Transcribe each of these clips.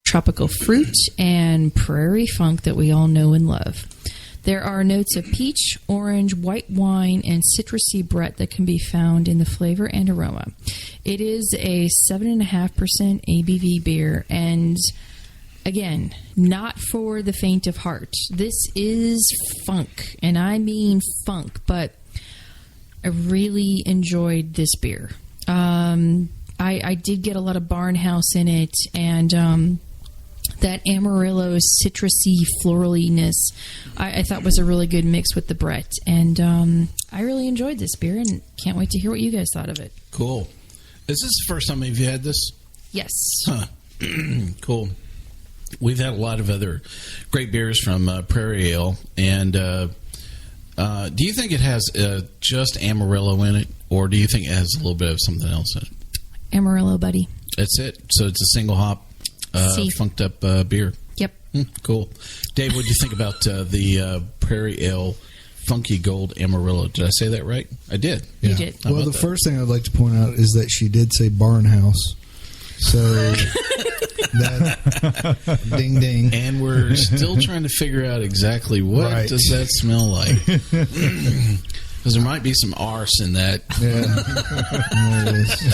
tropical fruit, and prairie funk that we all know and love. There are notes of peach, orange, white wine, and citrusy Brett that can be found in the flavor and aroma. It is a 7.5% ABV beer, and again, not for the faint of heart. This is funk, and I mean funk, but I really enjoyed this beer. I did get a lot of Barnhouse in it, and that Amarillo citrusy floralness I thought was a really good mix with the Brett. And I really enjoyed this beer and can't wait to hear what you guys thought of it. Cool. Is this the first time you've had this? Yes. Huh. Cool. We've had a lot of other great beers from Prairie Ale. And do you think it has just Amarillo in it, or do you think it has a little bit of something else in it? Amarillo, buddy. That's it. So it's a single hop, funked up beer. Yep. Cool. Dave, what do you think about the Prairie Ale Funky Gold Amarillo? Did I say that right? I did. You did. Well, the first thing I'd like to point out is that she did say Barnhouse. So, that, ding, ding. And we're still trying to figure out exactly what does that smell like. Because there might be some arse in that. Yeah.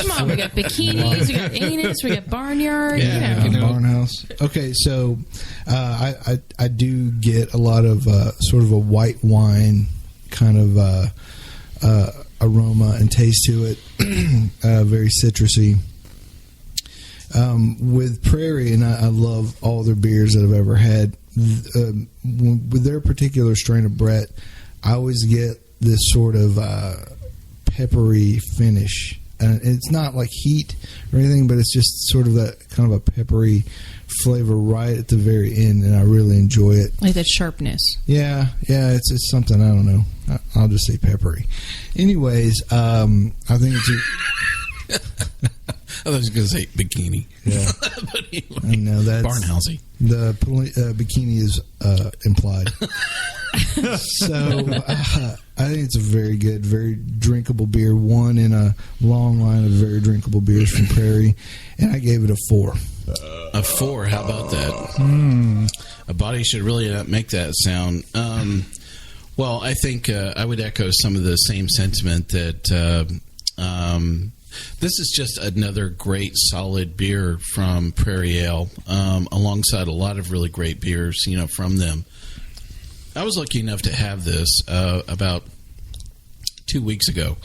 Come on, we got bikinis, we got anus, we got barnyard. Yeah, Barnhouse. Okay, so I do get a lot of sort of a white wine kind of aroma and taste to it. Very citrusy. With Prairie, and I love all their beers that I've ever had. With their particular strain of Brett, I always get this sort of peppery finish. And it's not like heat or anything, but it's just sort of that kind of a peppery flavor right at the very end, and I really enjoy it. Like that sharpness. Yeah, it's something, I don't know. I'll just say peppery. Anyways, I think it's I was going to say bikini. Yeah. But anyway, I know that's Barnhousey. The bikini is implied. So I think it's a very good, very drinkable beer. One in a long line of very drinkable beers from Prairie, and I gave it a 4. A 4? How about that? A body should really not make that sound. Well, I think I would echo some of the same sentiment that this is just another great, solid beer from Prairie Ale, alongside a lot of really great beers, from them. I was lucky enough to have this about 2 weeks ago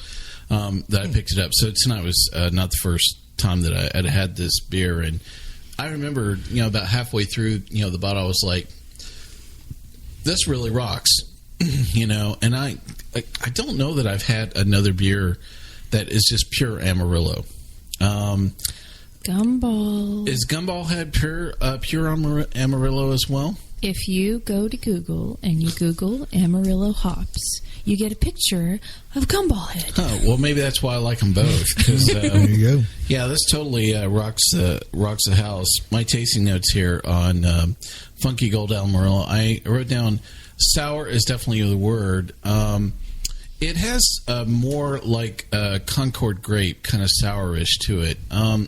that I picked it up. So tonight was not the first time that I had had this beer. And I remember, about halfway through, the bottle, I was like, this really rocks, And I don't know that I've had another beer that is just pure Amarillo. Gumball. Is Gumball had pure Amarillo as well? If you go to Google and you Google Amarillo hops, you get a picture of Gumball Head. Oh, well, maybe that's why I like them both. There you go. Yeah, this totally rocks the house. My tasting notes here on Funky Gold Amarillo, I wrote down sour is definitely the word. It has more like Concord grape, kind of sourish to it.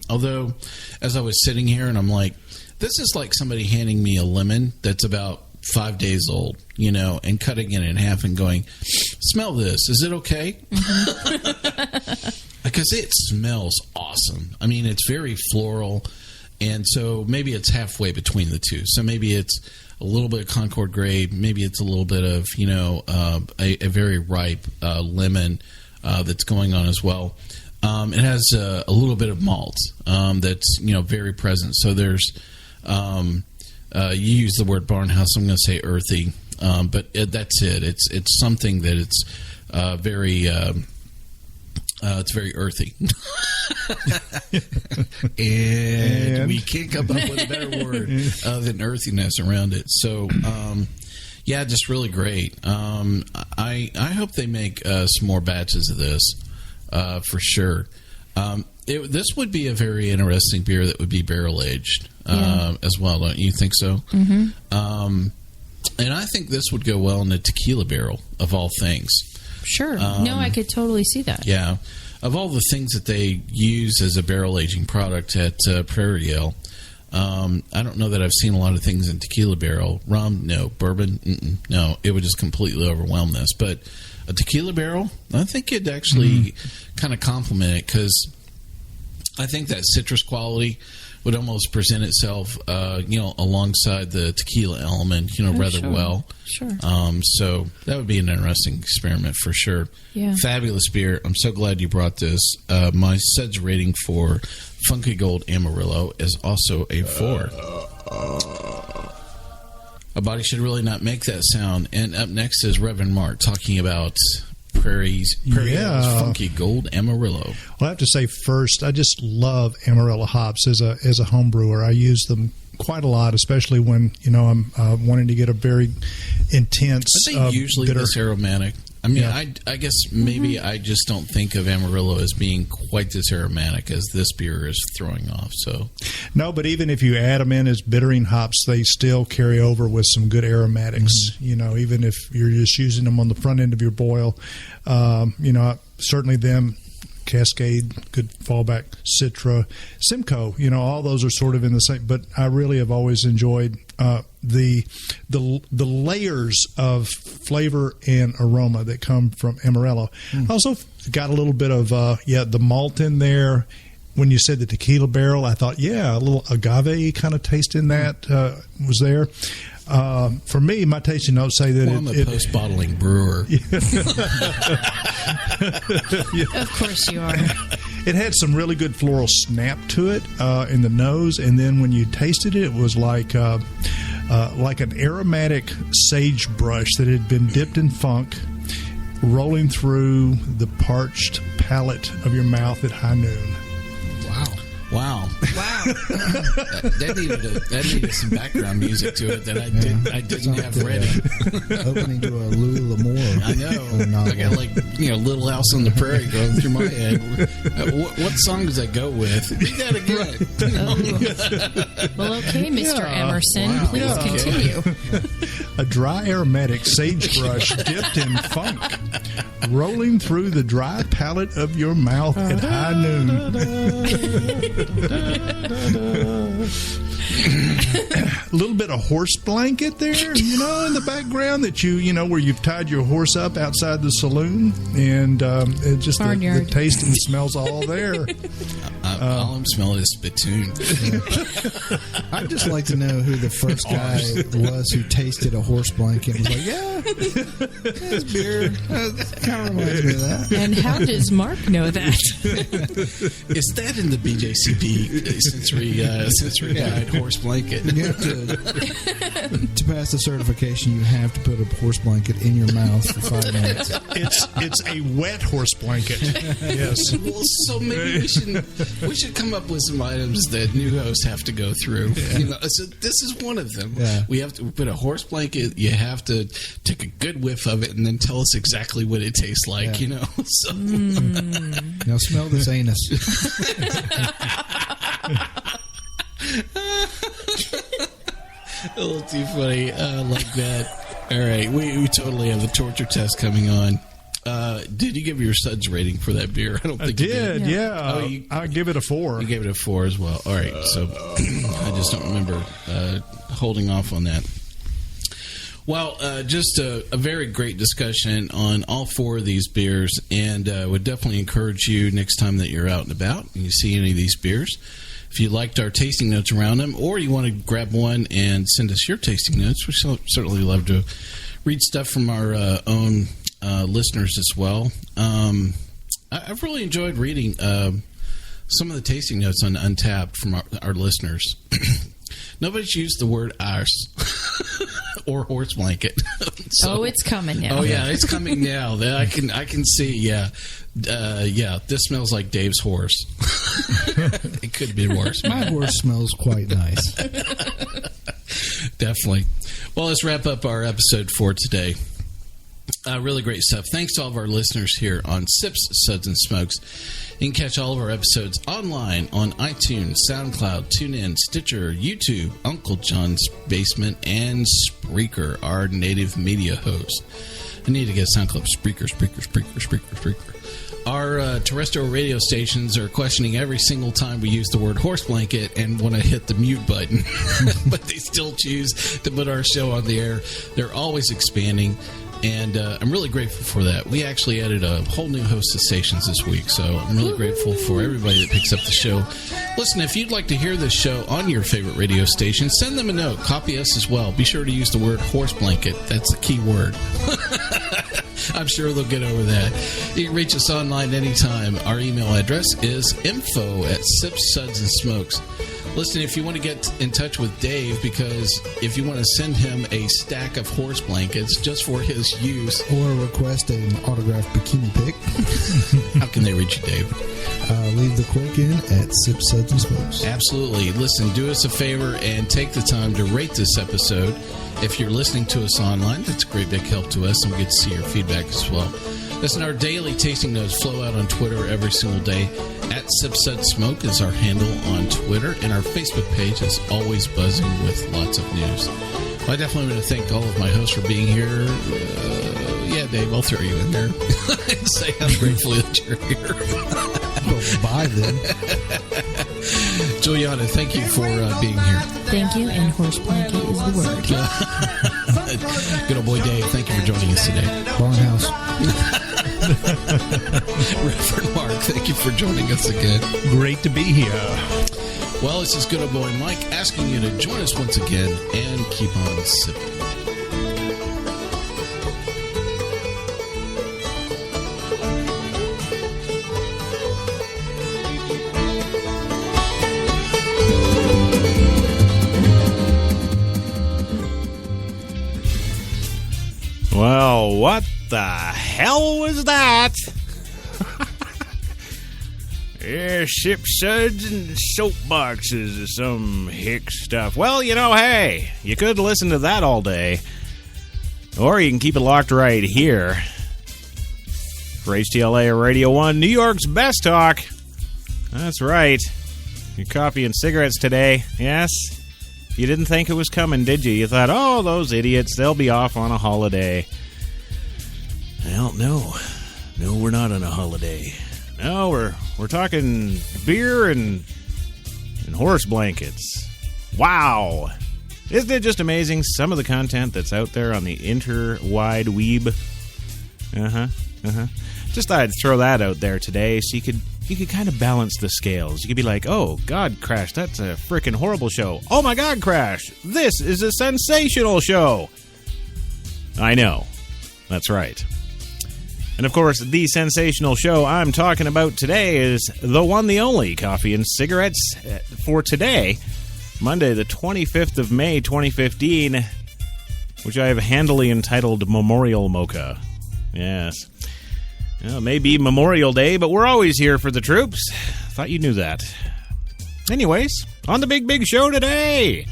Although, as I was sitting here and I'm like, this is like somebody handing me a lemon that's about 5 days old, and cutting it in half and going, smell this. Is it okay? Mm-hmm. Because it smells awesome. I mean, it's very floral. And so maybe it's halfway between the two. So maybe it's a little bit of Concord grape. Maybe it's a little bit of, a very ripe lemon that's going on as well. It has a little bit of malt that's, very present. So there's, you use the word Barnhouse. I'm going to say earthy. But that's it. It's something that it's very... it's very earthy. and we can't come up with a better word than earthiness around it. So, just really great. I hope they make some more batches of this for sure. This would be a very interesting beer that would be barrel-aged as well, don't you think so? Mm-hmm. And I think this would go well in a tequila barrel, of all things. Sure. No, I could totally see that. Yeah. Of all the things that they use as a barrel aging product at Prairie Ale, I don't know that I've seen a lot of things in tequila barrel. Rum, no. Bourbon, no. It would just completely overwhelm this. But a tequila barrel, I think it'd actually kind of complement it, because I think that citrus quality would almost present itself, alongside the tequila element, rather well. Sure. So that would be an interesting experiment for sure. Yeah. Fabulous beer. I'm so glad you brought this. My suds rating for Funky Gold Amarillo is also a 4. A body should really not make that sound. And up next is Reverend Mark talking about Prairie Hill's Funky Gold Amarillo. Well, I have to say first, I just love Amarillo hops as a home brewer. I use them quite a lot, especially when I'm wanting to get a very intense. Are they usually bitter. this aromatic? I mean, I guess maybe I just don't think of Amarillo as being quite this aromatic as this beer is throwing off. So no, but even if you add them in as bittering hops, they still carry over with some good aromatics. Even if you're just using them on the front end of your boil, certainly them. Cascade, good fallback, Citra, Simcoe, all those are sort of in the same. But I really have always enjoyed the layers of flavor and aroma that come from Amarillo. Also got a little bit of the malt in there. When you said the tequila barrel, I thought a little agave kind of taste in that was there. For me, my tasting notes say that I'm a post-bottling brewer. Of course you are. It had some really good floral snap to it in the nose, and then when you tasted it, it was like an aromatic sagebrush that had been dipped in funk, rolling through the parched palate of your mouth at high noon. Wow. That needed some background music to it that I didn't have ready. Opening to a Louis L'Amour. I know. I got Little House on the Prairie going through my head. What song does that go with? You got to get it. Well, okay, Mr. Emerson, please continue. A dry aromatic sagebrush dipped in funk, rolling through the dry palate of your mouth at high noon. A little bit of horse blanket there, in the background that where you've tied your horse up outside the saloon, and it just the taste and the smell's all there. All I'm smelling is spittoon. I'd just like to know who the first guy was who tasted a horse blanket and was like, this beer kind of reminds me of that. And how does Mark know that? Is that in the BJCP sensory guide horse blanket? You have to pass the certification, you have to put a horse blanket in your mouth for 5 minutes. It's a wet horse blanket. Yes. Well, so maybe we should come up with some items that new hosts have to go through. So this is one of them. Yeah. We have to put a horse blanket. You have to take a good whiff of it and then tell us exactly what it tastes like. So. Now smell this anus. A little too funny. Like that. All right, we totally have a torture test coming on. Did you give your suds rating for that beer? I don't think I did. Yeah. I give it a 4. You gave it a 4 as well. All right. So I just don't remember holding off on that. Well, just a very great discussion on all 4 of these beers, and would definitely encourage you next time that you're out and about and you see any of these beers. If you liked our tasting notes around them, or you want to grab one and send us your tasting notes, we certainly love to read stuff from our own listeners as well. I've really enjoyed reading some of the tasting notes on Untapped from our listeners. Nobody's used the word arse or horse blanket. So, it's coming now. Oh yeah, it's coming now. I can see. Yeah, this smells like Dave's horse. It could be worse. My horse smells quite nice. Definitely. Well, let's wrap up our episode for today. Really great stuff. Thanks to all of our listeners here on Sips, Suds, and Smokes. You can catch all of our episodes online on iTunes, SoundCloud, TuneIn, Stitcher, YouTube, Uncle John's Basement, and Spreaker, our native media host. I need to get a sound clip. Spreaker. Our terrestrial radio stations are questioning every single time we use the word horse blanket and want to hit the mute button. But they still choose to put our show on the air. They're always expanding. And I'm really grateful for that. We actually added a whole new host of stations this week, so I'm really grateful for everybody that picks up the show. Listen, if you'd like to hear this show on your favorite radio station, send them a note. Copy us as well. Be sure to use the word horse blanket. That's the key word. I'm sure they'll get over that. You can reach us online anytime. Our email address is info@sipssudsandSmokes. Listen, if you want to get in touch with Dave, because if you want to send him a stack of horse blankets just for his use, or request an autographed bikini pic, how can they reach you, Dave? Leave the quirk in at Sip Suds and Smokes. Absolutely. Listen, do us a favor and take the time to rate this episode. If you're listening to us online, that's a great big help to us, and we get to see your feedback as well. Listen, our daily tasting notes flow out on Twitter every single day. @SipSudSmoke is our handle on Twitter, and our Facebook page is always buzzing with lots of news. Well, I definitely want to thank all of my hosts for being here. Yeah, Dave, I'll throw you in there and say how grateful that you're here. Well, bye then. Juliana, thank you for being here. Thank you, and horse blanket is the word. Good old boy Dave, thank you for joining us today. Barnhouse. Reverend Mark, thank you for joining us again. Great to be here. Well, this is good old boy Mike asking you to join us once again and keep on sipping. Well, what the hell was that? Yeah, sip suds and soapboxes or some hick stuff. Well, you know, hey, you could listen to that all day. Or you can keep it locked right here. For HTLA Radio 1, New York's best talk. That's right. Your coffee and cigarettes today, yes? You didn't think it was coming, did you? You thought, oh, those idiots, they'll be off on a holiday. Well, no. No, we're not on a holiday. No, we're talking beer and horse blankets. Wow. Isn't it just amazing, some of the content that's out there on the interwide weeb? Just thought I'd throw that out there today so you could kind of balance the scales. You could be like, oh, God, Crash, that's a freaking horrible show. Oh, my God, Crash, this is a sensational show. I know. That's right. And, of course, the sensational show I'm talking about today is the one, the only Coffee and Cigarettes for today, Monday, the 25th of May, 2015, which I have handily entitled Memorial Mocha. Yes. Well, it may be Memorial Day, but we're always here for the troops. Thought you knew that. Anyways, on the big show today,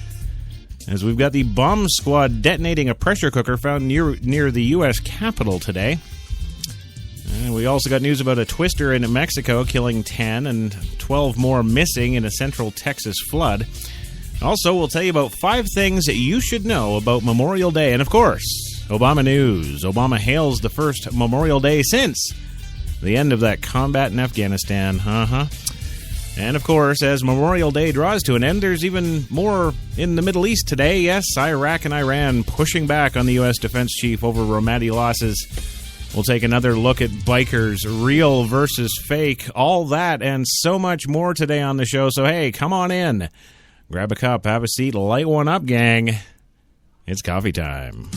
as we've got the bomb squad detonating a pressure cooker found near the U.S. Capitol today. And we also got news about a twister in Mexico killing 10 and 12 more missing in a central Texas flood. Also, we'll tell you about 5 things that you should know about Memorial Day. And, of course, Obama news. Obama hails the first Memorial Day since the end of that combat in Afghanistan. And, of course, as Memorial Day draws to an end, there's even more in the Middle East today. Yes, Iraq and Iran pushing back on the U.S. defense chief over Ramadi losses. We'll take another look at bikers, real versus fake, all that and so much more today on the show. So, hey, come on in. Grab a cup, have a seat, light one up, gang. It's coffee time.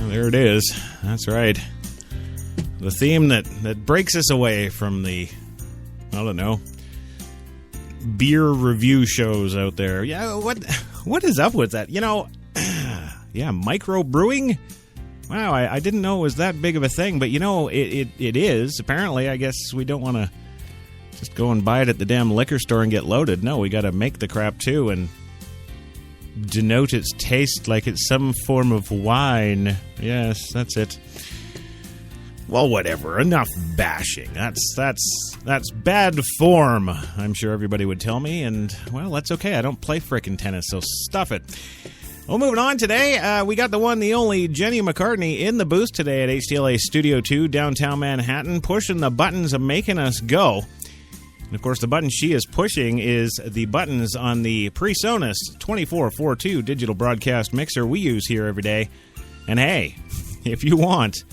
There it is. That's right. The theme that breaks us away from the, I don't know, beer review shows out there. Yeah, what is up with that? You know, Yeah, microbrewing? Wow, I didn't know it was that big of a thing, but it is. Apparently, I guess we don't want to just go and buy it at the damn liquor store and get loaded. No, we got to make the crap too and denote its taste like it's some form of wine. Yes, that's it. Well, whatever. Enough bashing. That's bad form, I'm sure everybody would tell me, and, well, that's okay. I don't play frickin' tennis, so stuff it. Well, moving on today, we got the one, the only Jenny McCartney in the booth today at HTLA Studio 2, downtown Manhattan, pushing the buttons of making us go. And, of course, the button she is pushing is the buttons on the PreSonus 2442 digital broadcast mixer we use here every day. And, hey, if you want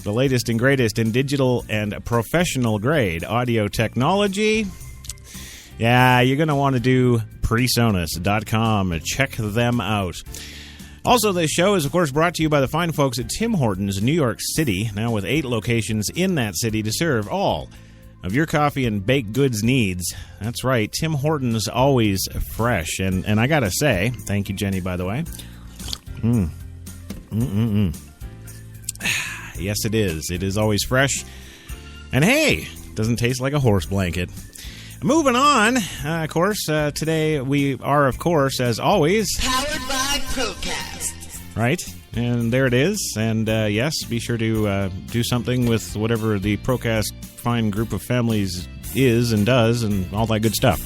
the latest and greatest in digital and professional grade audio technology, yeah, you're going to want to do PreSonus.com. Check them out. Also, this show is, of course, brought to you by the fine folks at Tim Hortons, New York City, now with 8 locations in that city to serve all of your coffee and baked goods needs. That's right, Tim Hortons, always fresh. And I got to say, thank you, Jenny, by the way. Yes, it is. It is always fresh. And hey, doesn't taste like a horse blanket. Moving on, of course, today we are, of course, as always, powered by Procast. Right, and there it is. And yes, be sure to do something with whatever the Procast fine group of families is and does and all that good stuff.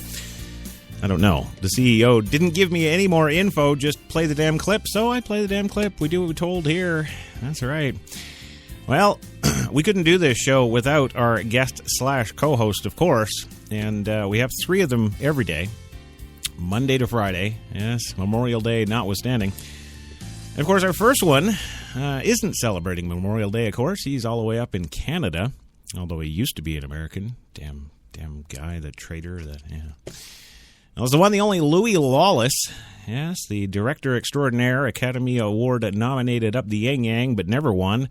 I don't know. The CEO didn't give me any more info, just play the damn clip, so I play the damn clip. We do what we're told here. That's right. Well, we couldn't do this show without our guest/co-host, of course, and we have 3 of them every day, Monday to Friday, yes, Memorial Day notwithstanding. And of course, our first one isn't celebrating Memorial Day, of course. He's all the way up in Canada, although he used to be an American. Damn guy, that traitor, yeah. That was the one, the only Louis Lawless, yes, the director extraordinaire, Academy Award nominated up the yang, but never won.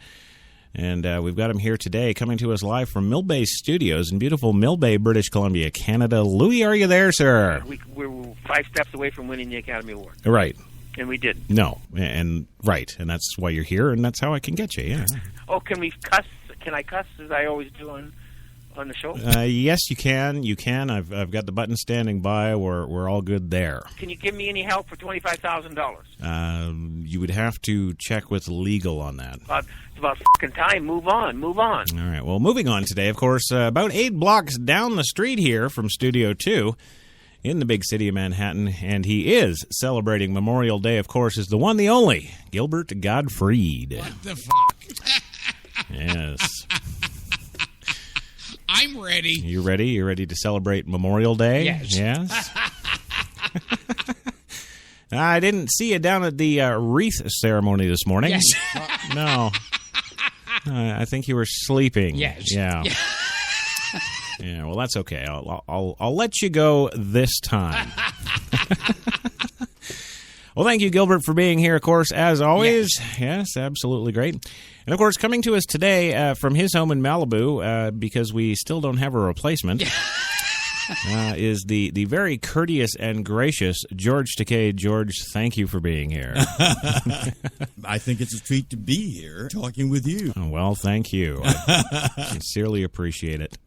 And we've got him here today, coming to us live from Millbay Studios in beautiful Millbay, British Columbia, Canada. Louis, are you there, sir? We're 5 steps away from winning the Academy Award. Right. And we did. No, and right, and that's why you're here, and that's how I can get you, yeah. Oh, can we cuss? Can I cuss, as I always do on the show? Yes, you can. You can. I've got the button standing by. We're all good there. Can you give me any help for $25,000? You would have to check with legal on that. It's about fucking time. Move on. All right. Well, moving on today, of course, about 8 blocks down the street here from Studio 2 in the big city of Manhattan, and he is celebrating Memorial Day, of course, is the one, the only, Gilbert Gottfried. What the fuck? Yes. I'm ready. You ready? You ready to celebrate Memorial Day? Yes. I didn't see you down at the wreath ceremony this morning. Yes. No. I think you were sleeping. Yes. Yeah. Yeah. Well, that's okay. I'll let you go this time. Well, thank you, Gilbert, for being here, of course, as always. Yes, absolutely great. And, of course, coming to us today from his home in Malibu, because we still don't have a replacement, is the very courteous and gracious George Takei. George, thank you for being here. I think it's a treat to be here talking with you. Oh, well, thank you. I sincerely appreciate it.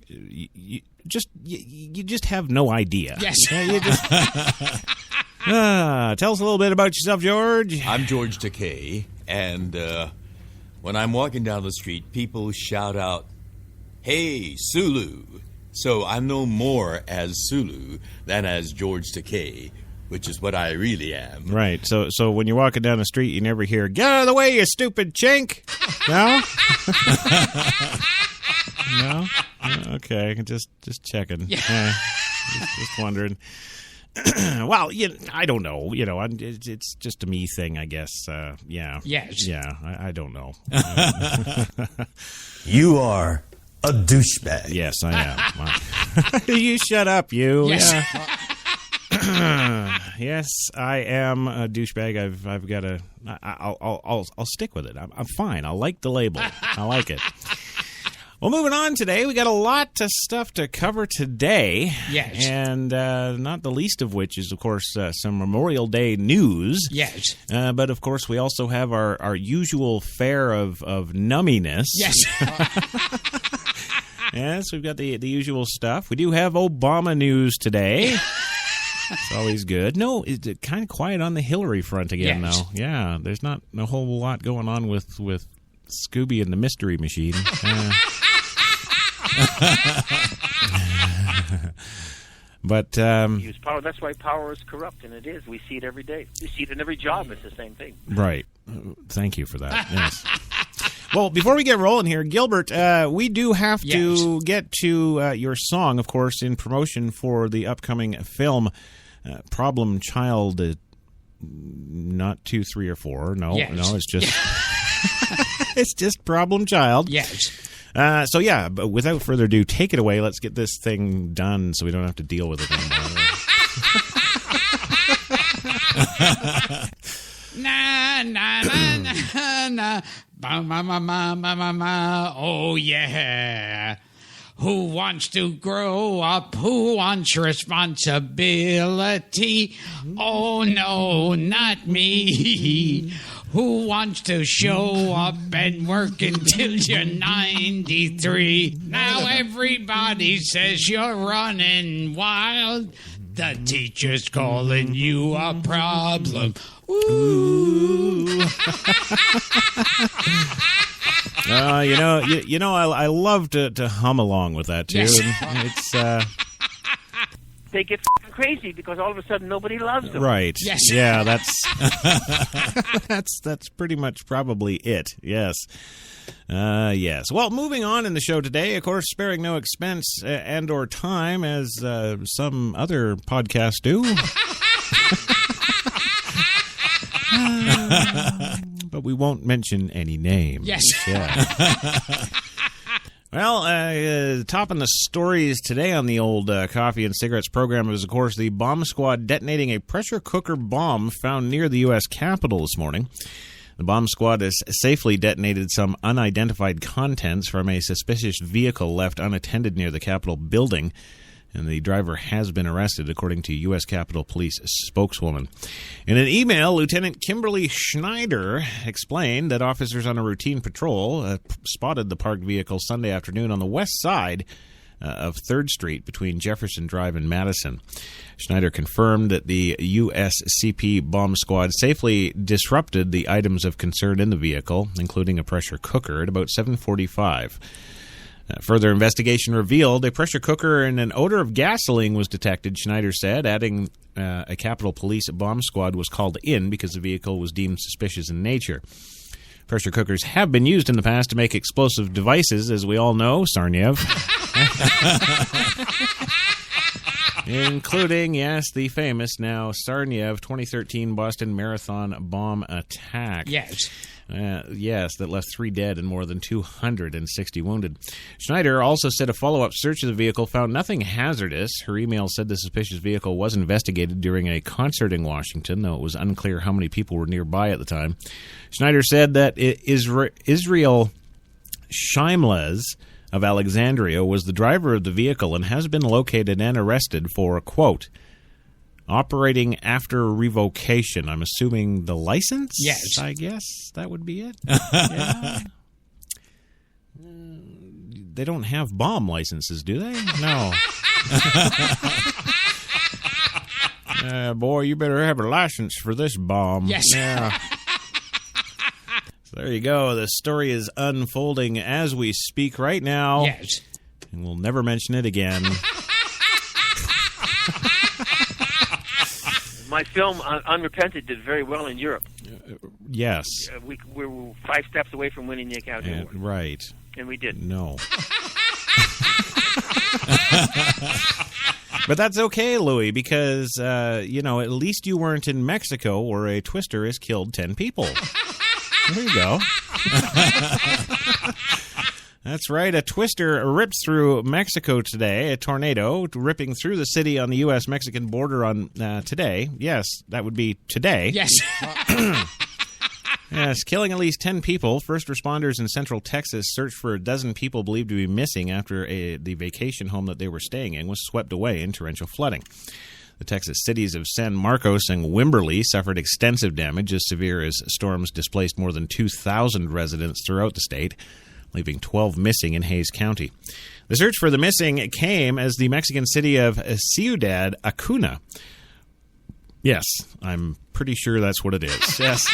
You just have no idea. Yes. You just... tell us a little bit about yourself, George. I'm George Takei, and when I'm walking down the street, people shout out, "Hey, Sulu!" So I'm no more as Sulu than as George Takei, which is what I really am. Right. So when you're walking down the street, you never hear, "Get out of the way, you stupid chink!" No? No? Okay, just checking. Yeah. Just wondering. Well, I don't know. It's just a me thing, I guess. Yeah. Yes. Yeah, I don't know. You are a douchebag. Yes, I am. You shut up, you. Yes. Yeah. Yes, I am a douchebag. I've got to. I'll stick with it. I'm fine. I like the label. I like it. Well, moving on today, we got a lot of stuff to cover today. Yes. And not the least of which is, of course, some Memorial Day news. Yes. But, of course, we also have our usual fare of numminess. Yes. Yes, we've got the usual stuff. We do have Obama news today. It's always good. No, it's kind of quiet on the Hillary front again, Yes. though. Yeah, there's not a whole lot going on with Scooby and the Mystery Machine. But Use power. That's why power is corrupt, and it is. We see it every day. We see it in every job. It's the same thing. right. Thank you for that. Yes. Well, before we get rolling here, Gilbert, we do have to get to your song, of course, in promotion for the upcoming film Problem Child. Not 2, 3, or 4. No, Yes. no, it's just it's just Problem Child. Yes. So yeah, but without further ado, take it away. Let's get this thing done so we don't have to deal with it anymore. Na na na na na, ba ma ma ma ma ma ma. Oh yeah. Who wants to grow up? Who wants responsibility? Oh no, not me. Who wants to show up and work until you're 93? Now everybody says you're running wild. The teacher's calling you a problem. Ooh. I love to hum along with that too. Yes. And it's They get crazy because all of a sudden nobody loves them. right. Yes. Yeah, that's pretty much probably it. Yes. Yes. Well, moving on in the show today, of course, sparing no expense and or time as some other podcasts do. But we won't mention any names. Yes. Yeah. Well, topping the stories today on the old Coffee and Cigarettes program is, of course, the bomb squad detonating a pressure cooker bomb found near the U.S. Capitol this morning. The bomb squad has safely detonated some unidentified contents from a suspicious vehicle left unattended near the Capitol building, and the driver has been arrested, according to U.S. Capitol Police spokeswoman. In an email, Lieutenant Kimberly Schneider explained that officers on a routine patrol spotted the parked vehicle Sunday afternoon on the west side of 3rd Street between Jefferson Drive and Madison. Schneider confirmed that the USCP bomb squad safely disrupted the items of concern in the vehicle, including a pressure cooker, at about 7:45. Further investigation revealed a pressure cooker and an odor of gasoline was detected, Schneider said, adding a Capitol Police bomb squad was called in because the vehicle was deemed suspicious in nature. Pressure cookers have been used in the past to make explosive devices, as we all know, Sarniev. Including, yes, the famous now Sarniev 2013 Boston Marathon bomb attack. Yes. Yes, that left 3 dead and more than 260 wounded. Schneider also said a follow-up search of the vehicle found nothing hazardous. Her email said the suspicious vehicle was investigated during a concert in Washington, though it was unclear how many people were nearby at the time. Schneider said that Israel Shaimles of Alexandria was the driver of the vehicle and has been located and arrested for, quote, operating after revocation. I'm assuming the license? Yes. I guess that would be it. Yeah. They don't have bomb licenses, do they? No. Boy, you better have a license for this bomb. Yes. Yeah. So there you go. The story is unfolding as we speak right now. Yes. And we'll never mention it again. My film, Unrepented, did very well in Europe. Yes. We were 5 steps away from winning the Academy Award. Right. And we did. No. But that's okay, Louis, because, at least you weren't in Mexico where a twister has killed 10 people. There you go. That's right. A twister rips through Mexico today. A tornado ripping through the city on the U.S.-Mexican border on today. Yes, that would be today. Yes. Yes, killing at least 10 people. First responders in central Texas searched for a dozen people believed to be missing after the vacation home that they were staying in was swept away in torrential flooding. The Texas cities of San Marcos and Wimberley suffered extensive damage as severe as storms displaced more than 2,000 residents throughout the state, leaving 12 missing in Hays County. The search for the missing came as the Mexican city of Ciudad Acuna. Yes, I'm pretty sure that's what it is. Yes.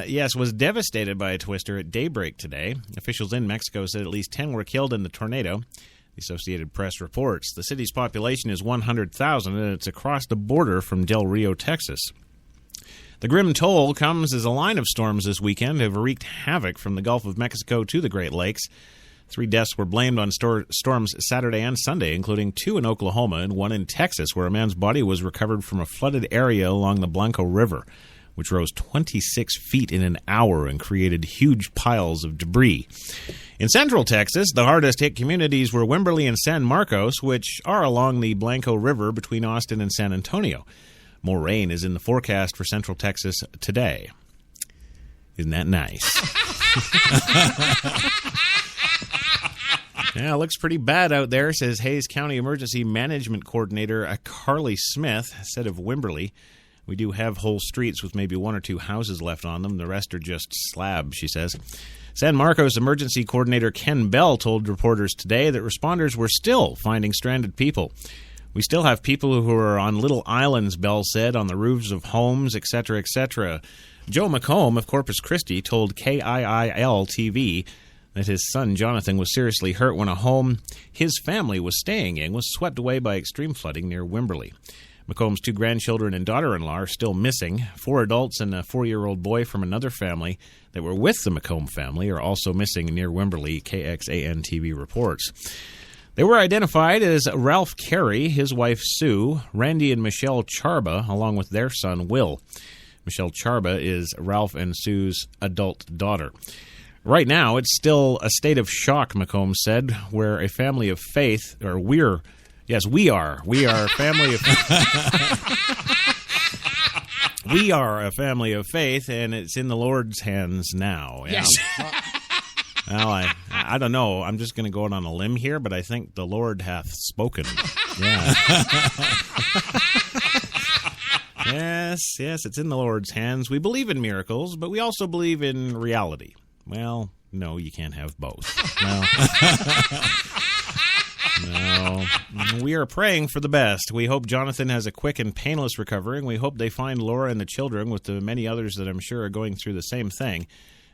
Yes, was devastated by a twister at daybreak today. Officials in Mexico said at least 10 were killed in the tornado. The Associated Press reports the city's population is 100,000, and it's across the border from Del Rio, Texas. The grim toll comes as a line of storms this weekend have wreaked havoc from the Gulf of Mexico to the Great Lakes. 3 deaths were blamed on storms Saturday and Sunday, including 2 in Oklahoma and 1 in Texas, where a man's body was recovered from a flooded area along the Blanco River, which rose 26 feet in an hour and created huge piles of debris. In central Texas, the hardest-hit communities were Wimberley and San Marcos, which are along the Blanco River between Austin and San Antonio. More rain is in the forecast for central Texas today. Isn't that nice? Yeah, it looks pretty bad out there, says Hays County Emergency Management Coordinator Carly Smith, said of Wimberley. We do have whole streets with maybe 1 or 2 houses left on them. The rest are just slabs, she says. San Marcos Emergency Coordinator Ken Bell told reporters today that responders were still finding stranded people. We still have people who are on little islands, Bell said, on the roofs of homes, etc., etc. Joe McComb of Corpus Christi told KIIL-TV that his son Jonathan was seriously hurt when a home his family was staying in was swept away by extreme flooding near Wimberley. McComb's 2 grandchildren and daughter-in-law are still missing. 4 adults and a 4-year-old boy from another family that were with the McComb family are also missing near Wimberley, KXAN-TV reports. They were identified as Ralph Carey, his wife Sue, Randy and Michelle Charba, along with their son Will. Michelle Charba is Ralph and Sue's adult daughter. Right now, it's still a state of shock, McComb said, where a family of faith, or we are a family of we are a family of faith, and it's in the Lord's hands now. Yes. Well, I don't know. I'm just going to go out on a limb here, but I think the Lord hath spoken. Yeah. Yes, it's in the Lord's hands. We believe in miracles, but we also believe in reality. Well, no, you can't have both. No. We are praying for the best. We hope Jonathan has a quick and painless recovery, and we hope they find Laura and the children with the many others that I'm sure are going through the same thing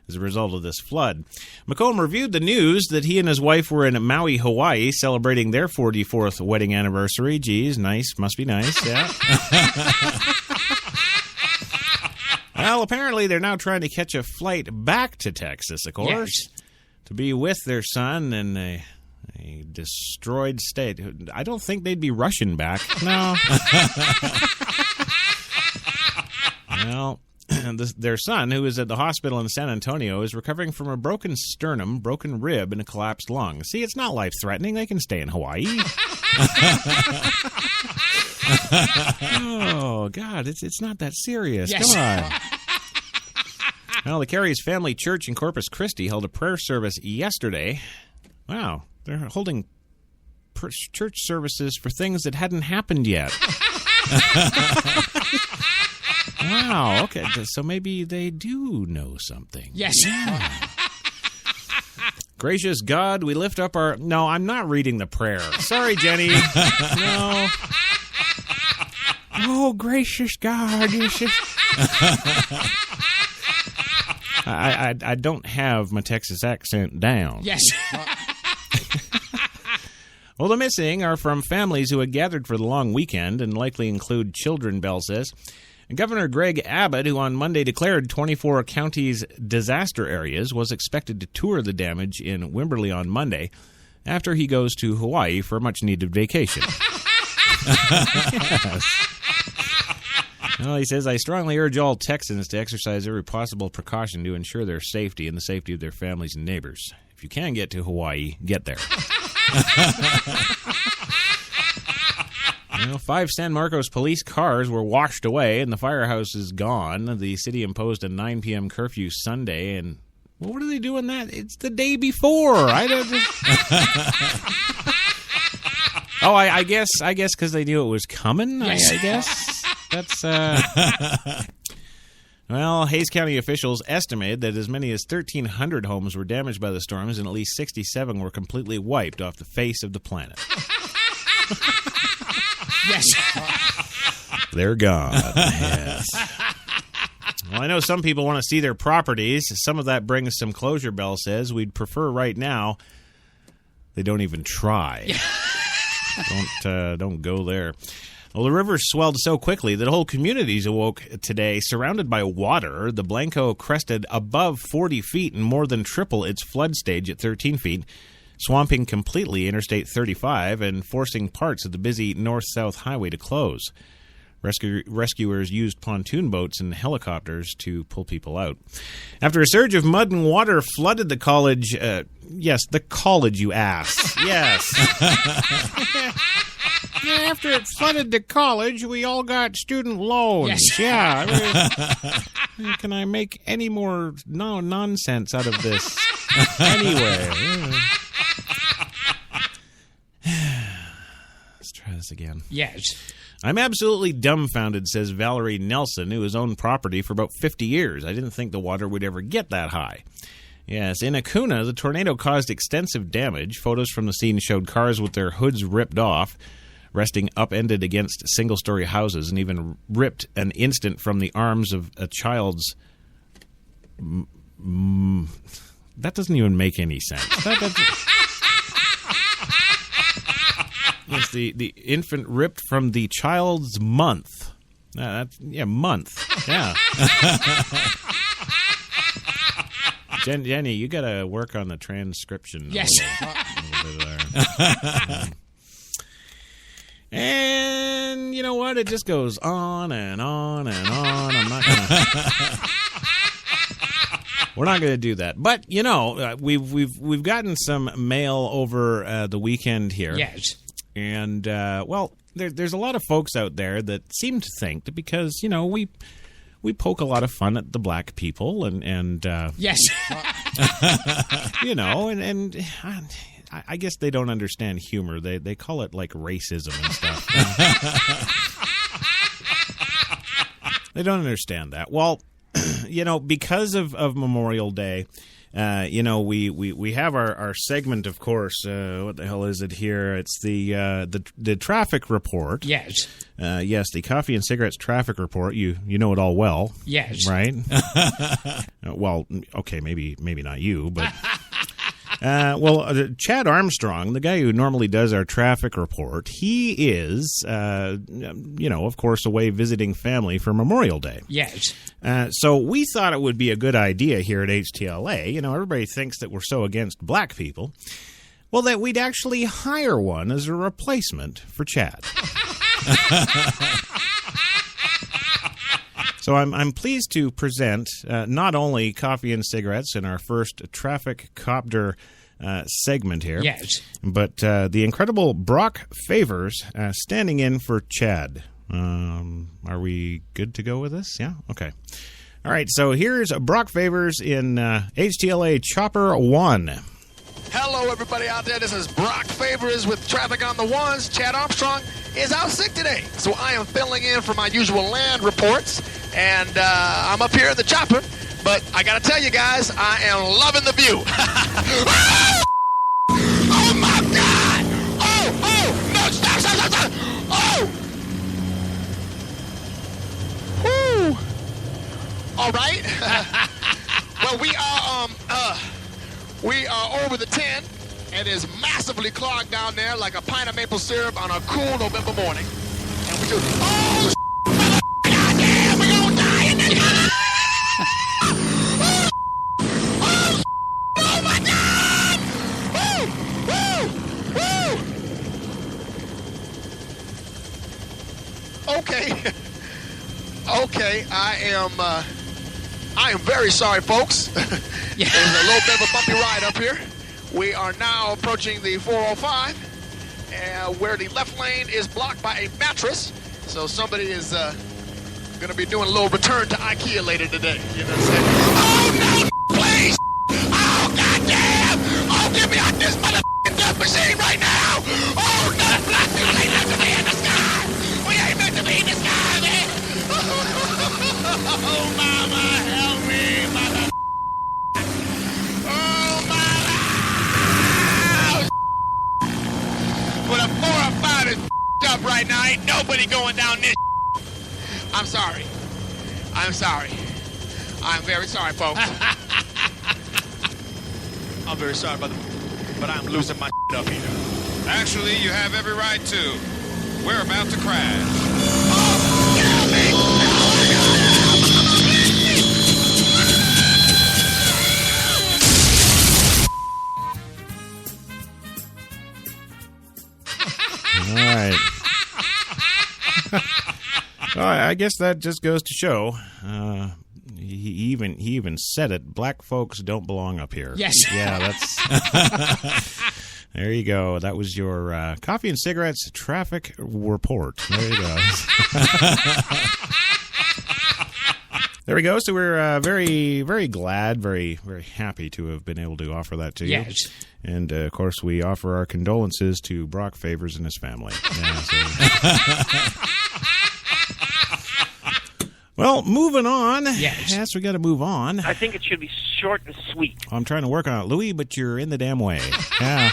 as a result of this flood. McComb reviewed the news that he and his wife were in Maui, Hawaii, celebrating their 44th wedding anniversary. Geez, nice. Must be nice, yeah. Well, apparently they're now trying to catch a flight back to Texas, of course, to be with their son in a destroyed state. I don't think they'd be rushing back. No. Well, their son, who is at the hospital in San Antonio, is recovering from a broken sternum, broken rib, and a collapsed lung. See, it's not life-threatening. They can stay in Hawaii. Oh, God, it's not that serious. Yes. Come on. Well, the Carey's Family Church in Corpus Christi held a prayer service yesterday. Wow, they're holding church services for things that hadn't happened yet. Wow, okay, so maybe they do know something. Yes. Yeah. Gracious God, we lift up our... No, I'm not reading the prayer. Sorry, Jenny. No. Oh, gracious God. I don't have my Texas accent down. Yes. Well, the missing are from families who had gathered for the long weekend and likely include children, Bell says. And Governor Greg Abbott, who on Monday declared 24 counties disaster areas, was expected to tour the damage in Wimberley on Monday after he goes to Hawaii for a much-needed vacation. Yes. Well, he says, I strongly urge all Texans to exercise every possible precaution to ensure their safety and the safety of their families and neighbors. If you can get to Hawaii, get there. 5 San Marcos police cars were washed away, and the firehouse is gone. The city imposed a 9 p.m. curfew Sunday, and well, what are they doing that? It's the day before. I guess because they knew it was coming. I guess that's. Well, Hays County officials estimated that as many as 1,300 homes were damaged by the storms, and at least 67 were completely wiped off the face of the planet. Yes. They're gone. Yes. Well, I know some people want to see their properties. Some of that brings some closure, Bell says. We'd prefer right now they don't even try. Don't go there. Well, the river swelled so quickly that whole communities awoke today surrounded by water. The Blanco crested above 40 feet and more than triple its flood stage at 13 feet, swamping completely Interstate 35 and forcing parts of the busy north-south highway to close. Rescuers used pontoon boats and helicopters to pull people out. After a surge of mud and water flooded the college, yes, the college, you ass. Yes. After it flooded the college, we all got student loans. Yes. Yeah. Can I make any more nonsense out of this? Anyway. Let's try this again. Yes. I'm absolutely dumbfounded, says Valerie Nelson, who has owned property for about 50 years. I didn't think the water would ever get that high. Yes, in Acuna, the tornado caused extensive damage. Photos from the scene showed cars with their hoods ripped off, resting upended against single-story houses, and even ripped an instant from the arms of a child's... That doesn't even make any sense. Yes, the infant ripped from the child's month. Month. Yeah. Jenny, you got to work on the transcription. Yes. A little bit there. And you know what? It just goes on and on and on. I'm not gonna. We're not going to do that. But you know, we've gotten some mail over the weekend here. Yes. And there's a lot of folks out there that seem to think that because you know we poke a lot of fun at the black people and yes. You know, and I guess they don't understand humor. They call it like racism and stuff. They don't understand that. Well, you know, because of Memorial Day, you know, we have our segment, of course. What the hell is it here? It's the traffic report. Yes. Yes, the Coffee and Cigarettes traffic report. You know it all well. Yes. Right? Well, okay, maybe not you, but... Chad Armstrong, the guy who normally does our traffic report, he is, you know, of course, away visiting family for Memorial Day. Yes. So we thought it would be a good idea here at HTLA. You know, everybody thinks that we're so against black people. Well, that we'd actually hire one as a replacement for Chad. So I'm pleased to present not only Coffee and Cigarettes in our first Traffic Copter segment here, yes, but the incredible Brock Favors standing in for Chad. Are we good to go with this? Yeah? Okay. All right, so here's Brock Favors in HTLA Chopper 1. Hello, everybody out there. This is Brock Favors with Traffic on the Ones. Chad Armstrong is out sick today, so I am filling in for my usual land reports, and I'm up here in the chopper, but I gotta tell you guys, I am loving the view. Oh, my God! Oh, no, stop! Oh! Whew. All right. Well, we are over the 10, and it's massively clogged down there like a pint of maple syrup on a cool November morning. And we do, oh, goddamn, we're gonna die in this. Oh, my God! Woo! Okay, I am very sorry, folks. Yeah. There's a little bit of a bumpy ride up here. We are now approaching the 405, where the left lane is blocked by a mattress. So somebody is going to be doing a little return to IKEA later today. You know what I'm saying? Oh, no, please! Oh, goddamn! Oh, get me out this motherfucking death machine right now! Oh, no, black people ain't meant to be in the sky! We ain't meant to be in the sky, man! Oh, mama, help me, mother... Oh, mama! But a 4 or 5 is up right now. Ain't nobody going down this. I'm sorry. I'm sorry. I'm very sorry, folks. I'm very sorry, brother. But I'm losing my up here. Actually, you have every right to. We're about to crash. Oh, kill me! All right. Well, I guess that just goes to show. He even said it. Black folks don't belong up here. Yes. Yeah, that's. There you go. That was your coffee and cigarettes traffic report. There you go. There we go. So we're very, very glad, very, very happy to have been able to offer that to you. Yes. And, of course, we offer our condolences to Brock Favors and his family. Yeah, so. Well, moving on. Yes, we got to move on. I think it should be short and sweet. I'm trying to work on it, Louie, but you're in the damn way. Yeah.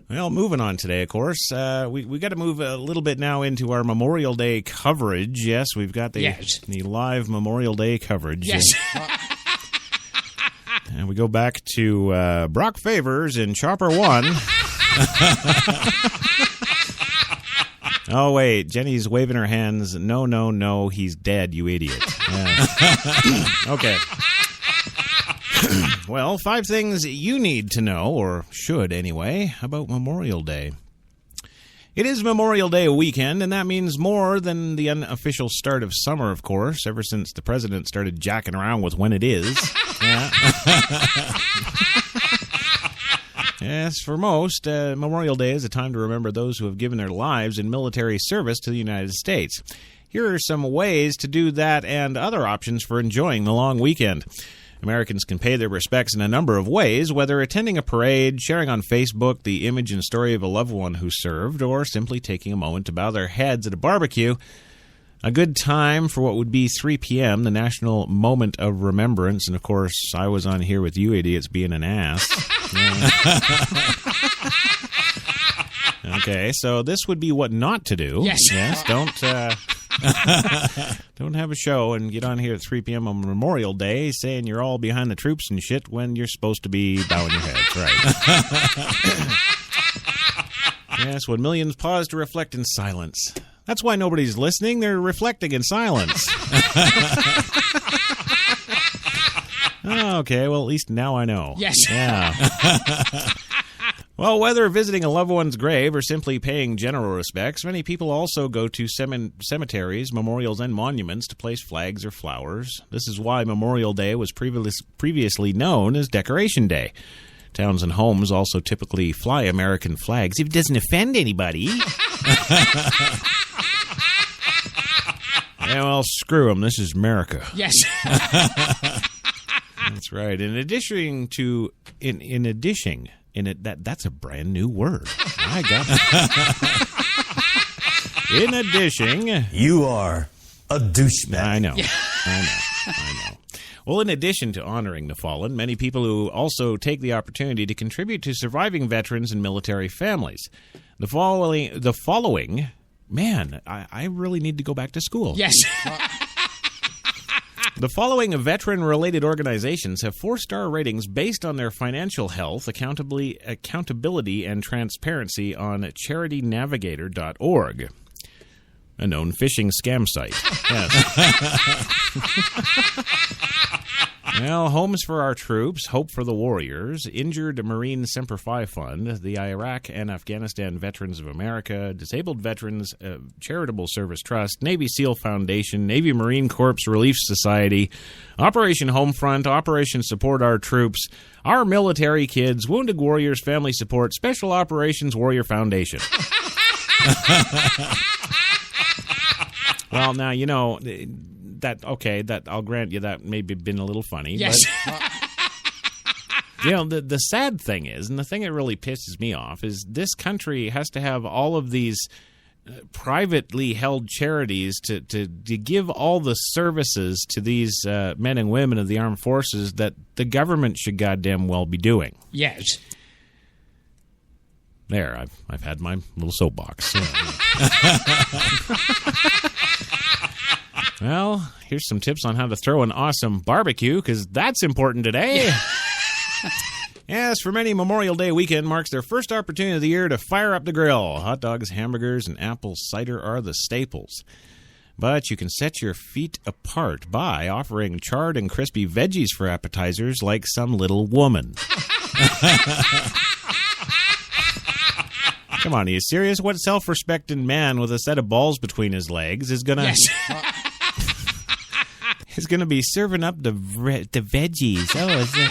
Well, moving on today, of course. We got to move a little bit now into our Memorial Day coverage. Yes, we've got the live Memorial Day coverage. Yes. And we go back to Brock Favors in Chopper 1. Oh, wait. Jenny's waving her hands. No, he's dead, you idiot. Yeah. Okay. Well, 5 things you need to know, or should anyway, about Memorial Day. It is Memorial Day weekend, and that means more than the unofficial start of summer, of course, ever since the president started jacking around with when it is. Yeah. Yes, for most, Memorial Day is a time to remember those who have given their lives in military service to the United States. Here are some ways to do that and other options for enjoying the long weekend. Americans can pay their respects in a number of ways, whether attending a parade, sharing on Facebook the image and story of a loved one who served, or simply taking a moment to bow their heads at a barbecue. A good time for what would be 3 p.m., the National Moment of Remembrance. And, of course, I was on here with you idiots being an ass. Okay, so this would be what not to do. Yes. Don't have a show and get on here at 3 p.m. on Memorial Day saying you're all behind the troops and shit when you're supposed to be bowing your heads. Right. Yes, when millions pause to reflect in silence. That's why nobody's listening. They're reflecting in silence. Okay, well, at least now I know. Yes. Yeah. Well, whether visiting a loved one's grave or simply paying general respects, many people also go to cemeteries, memorials, and monuments to place flags or flowers. This is why Memorial Day was previously known as Decoration Day. Towns and homes also typically fly American flags if it doesn't offend anybody. Yeah, well, screw them. This is America. Yes. That's right. That's a brand new word. I got it. In addition, you are a douchebag. I know. Well, in addition to honoring the fallen, many people who also take the opportunity to contribute to surviving veterans and military families. The following, man, I really need to go back to school. Yes. The following veteran-related organizations have 4-star ratings based on their financial health, accountability, and transparency on charitynavigator.org, a known phishing scam site. Yes. Well, Homes for Our Troops, Hope for the Warriors, Injured Marine Semper Fi Fund, the Iraq and Afghanistan Veterans of America, Disabled Veterans Charitable Service Trust, Navy SEAL Foundation, Navy Marine Corps Relief Society, Operation Homefront, Operation Support Our Troops, Our Military Kids, Wounded Warriors Family Support, Special Operations Warrior Foundation. Well, now, you know, that I'll grant you that maybe been a little funny. Yes. But, you know, the sad thing is, and the thing that really pisses me off, is this country has to have all of these privately held charities to give all the services to these men and women of the armed forces that the government should goddamn well be doing. Yes. There, I've had my little soapbox. Well, here's some tips on how to throw an awesome barbecue, because that's important today. Yes, for many, Memorial Day weekend marks their first opportunity of the year to fire up the grill. Hot dogs, hamburgers, and apple cider are the staples. But you can set your feet apart by offering charred and crispy veggies for appetizers like some little woman. Come on, are you serious? What self-respecting man with a set of balls between his legs is gonna... Yes. He's going to be serving up the veggies. Oh, is it?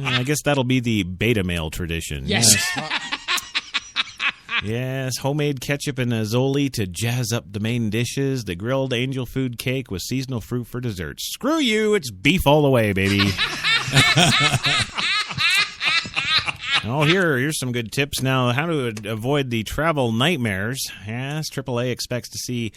I guess that'll be the beta male tradition. Yes. Yes, homemade ketchup and azzoli to jazz up the main dishes. The grilled angel food cake with seasonal fruit for dessert. Screw you, it's beef all the way, baby. Oh, here's some good tips now. How to avoid the travel nightmares. Yes, AAA expects to see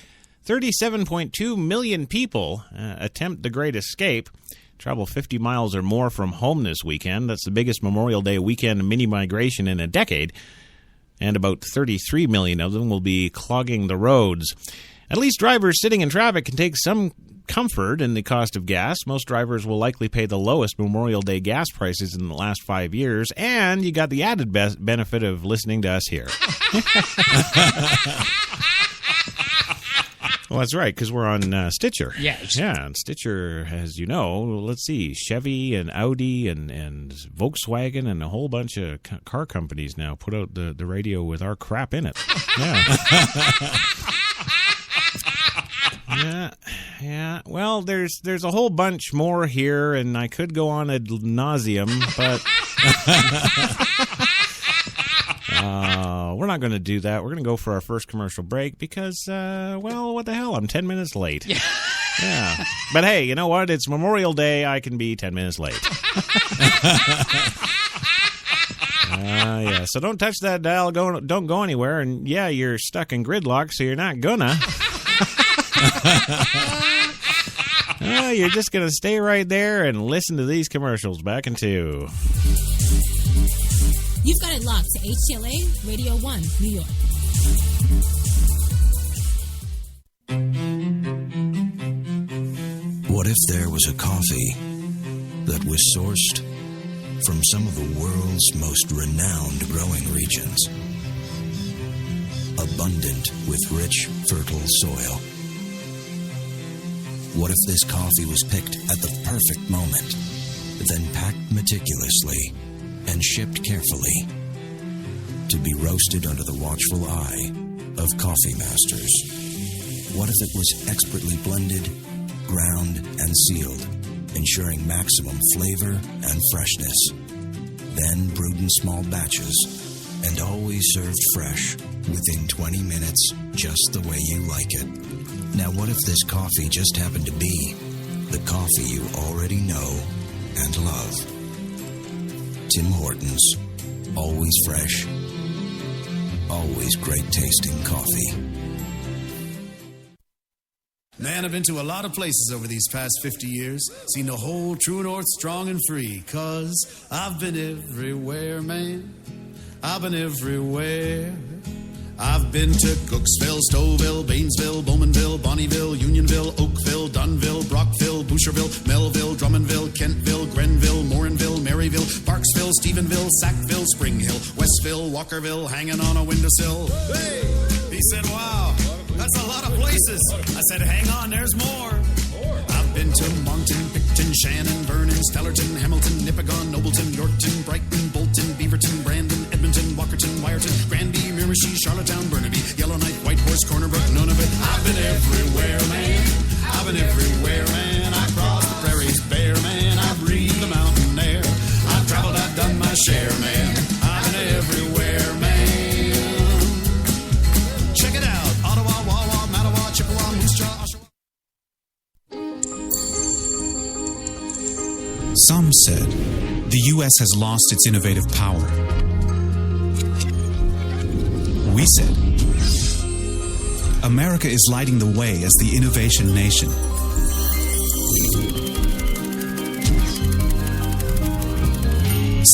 37.2 million people attempt the Great Escape. Travel 50 miles or more from home this weekend. That's the biggest Memorial Day weekend mini migration in a decade. And about 33 million of them will be clogging the roads. At least drivers sitting in traffic can take some comfort in the cost of gas. Most drivers will likely pay the lowest Memorial Day gas prices in the last 5 years. And you got the added benefit of listening to us here. Well, that's right, because we're on Stitcher. Yes. Yeah, and Stitcher, as you know, let's see, Chevy and Audi and Volkswagen and a whole bunch of car companies now put out the radio with our crap in it. Yeah. Yeah. Well, there's a whole bunch more here, and I could go on ad nauseum, but... we're not going to do that. We're going to go for our first commercial break because, well, what the hell? I'm 10 minutes late. Yeah. But hey, you know what? It's Memorial Day. I can be 10 minutes late. Yeah. So don't touch that dial. Don't go anywhere. And yeah, you're stuck in gridlock, so you're not gonna. You're just going to stay right there and listen to these commercials. Back in 2. You've got it locked to HTLA Radio 1, New York. What if there was a coffee that was sourced from some of the world's most renowned growing regions? Abundant with rich, fertile soil. What if this coffee was picked at the perfect moment, then packed meticulously and shipped carefully to be roasted under the watchful eye of coffee masters? What if it was expertly blended, ground, and sealed, ensuring maximum flavor and freshness, then brewed in small batches and always served fresh within 20 minutes, just the way you like it? Now, what if this coffee just happened to be the coffee you already know and love? Tim Hortons. Always fresh. Always great tasting coffee. Man, I've been to a lot of places over these past 50 years. Seen the whole true north strong and free. 'Cause I've been everywhere, man. I've been everywhere. I've been to Cooksville, Stouffville, Bainesville, Bowmanville, Bonnieville, Unionville, Oakville, Dunville, Brockville, Boucherville, Melville, Drummondville, Kentville, Grenville, Morinville, Maryville, Parksville, Stephenville, Sackville, Spring Hill, Westville, Walkerville, hanging on a windowsill. Hey! He said, wow, that's a lot of places. I said, hang on, there's more. I've Shannon, Vernon, Stellarton, Hamilton, Nipigon, Nobleton, Yorkton, Brighton, Bolton, Beaverton, Brandon, Edmonton, Walkerton, Wyerton, Granby, Miramichi, Charlottetown, Burnaby, Yellowknife, White Horse, Corner Brook, Nunavut. I've been everywhere, man. I've been everywhere, man. I crossed the prairies bare, man. I breathed the mountain air. I've traveled, I've done my share, man. I've been everywhere, man. Check it out. Ottawa, Wawa, Mattawa, Chippewa, Moose Jaw, Oshawa. Some said the U.S. has lost its innovative power. We said America is lighting the way as the innovation nation.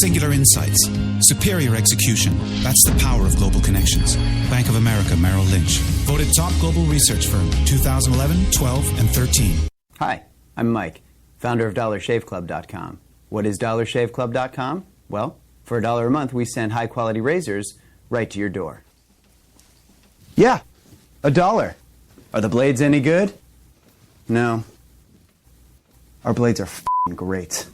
Singular insights, superior execution. That's the power of global connections. Bank of America, Merrill Lynch. Voted top global research firm 2011, 12, and 13. Hi, I'm Mike, founder of DollarShaveClub.com. What is DollarShaveClub.com? Well, for $1 a month, we send high-quality razors right to your door. Yeah, $1. Are the blades any good? No. Our blades are f***ing great.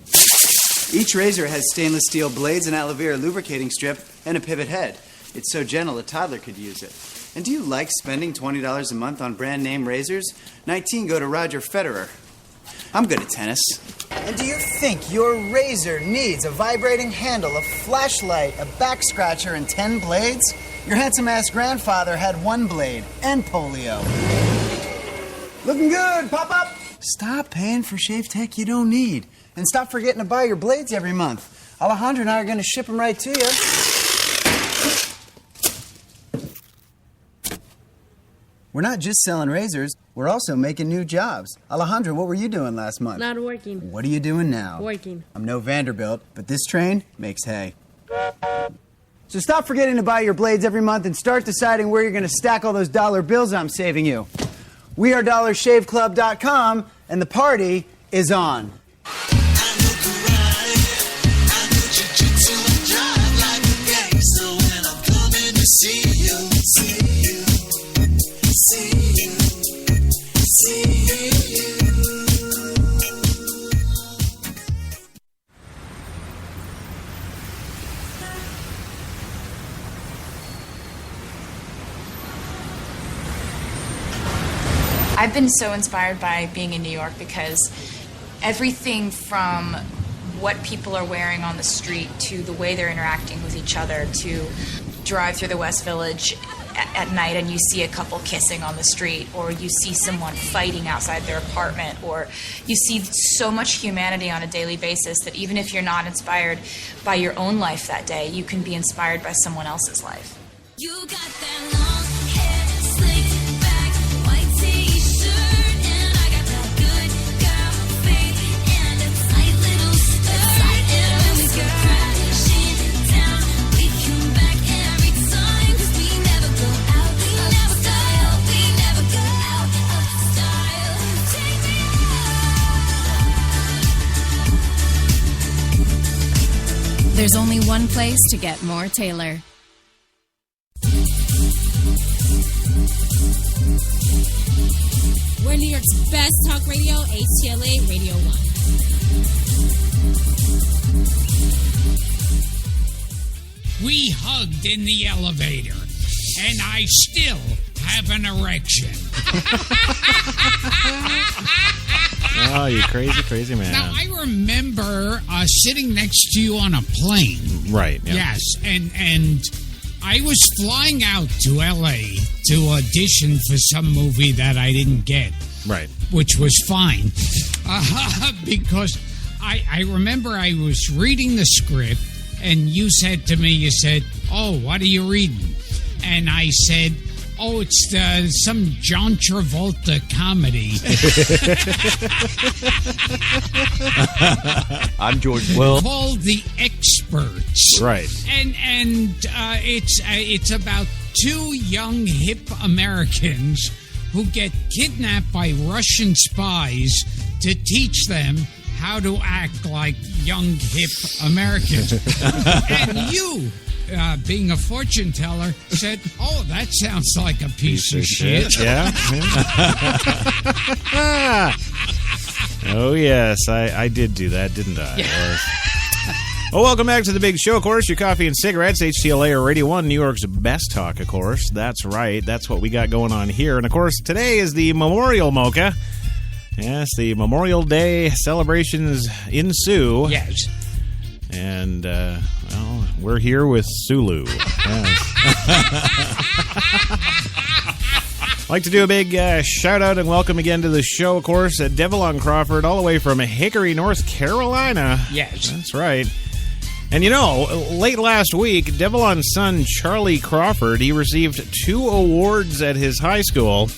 Each razor has stainless steel blades, an aloe vera lubricating strip, and a pivot head. It's so gentle a toddler could use it. And do you like spending $20 a month on brand name razors? 19 go to Roger Federer. I'm good at tennis. And do you think your razor needs a vibrating handle, a flashlight, a back scratcher, and 10 blades? Your handsome-ass grandfather had 1 blade and polio. Looking good, pop-up! Stop paying for shave tech you don't need. And stop forgetting to buy your blades every month. Alejandro and I are going to ship them right to you. We're not just selling razors, we're also making new jobs. Alejandro, what were you doing last month? Not working. What are you doing now? Working. I'm no Vanderbilt, but this train makes hay. So stop forgetting to buy your blades every month and start deciding where you're going to stack all those dollar bills I'm saving you. We are DollarShaveClub.com, and the party is on. I've been so inspired by being in New York because everything from what people are wearing on the street to the way they're interacting with each other, to drive through the West Village at night and you see a couple kissing on the street, or you see someone fighting outside their apartment, or you see so much humanity on a daily basis that even if you're not inspired by your own life that day, you can be inspired by someone else's life. You got that long hair, slicked back, white t-shirt, and I got that good girl face and a tight little skirt. And when we go crashing down, we come back every time, 'cause we never go out, we never style, we never go out of style. Take me out. There's only one place to get more Taylor. We're New York's best talk radio, HTLA Radio 1. We hugged in the elevator, and I still have an erection. Oh, you crazy, crazy man. Now, I remember sitting next to you on a plane. Right. Yeah. Yes, and I was flying out to L.A. to audition for some movie that I didn't get. Right. Which was fine. Because I remember I was reading the script, and you said to me, you said, "Oh, what are you reading?" And I said, "Oh, it's some John Travolta comedy." I'm George Will. Called The Experts. Right. And it's about two young hip Americans who get kidnapped by Russian spies to teach them how to act like young hip Americans. And you, being a fortune teller, said, "Oh, that sounds like a piece of shit." Yeah. Oh, yes, I did do that, didn't I? Yes. Well, welcome back to the big show, of course. Your coffee and cigarettes, HTLA or Radio 1, New York's best talk, of course. That's right. That's what we got going on here. And, of course, today is the Memorial Mocha. Yes, the Memorial Day celebrations ensue. Yes. And, well, we're here with Sulu. Yes. I'd like to do a big shout-out and welcome again to the show, of course, Devlon Crawford, all the way from Hickory, North Carolina. Yes. That's right. And, you know, late last week, Devlon's son, Charlie Crawford, he received 2 awards at his high school.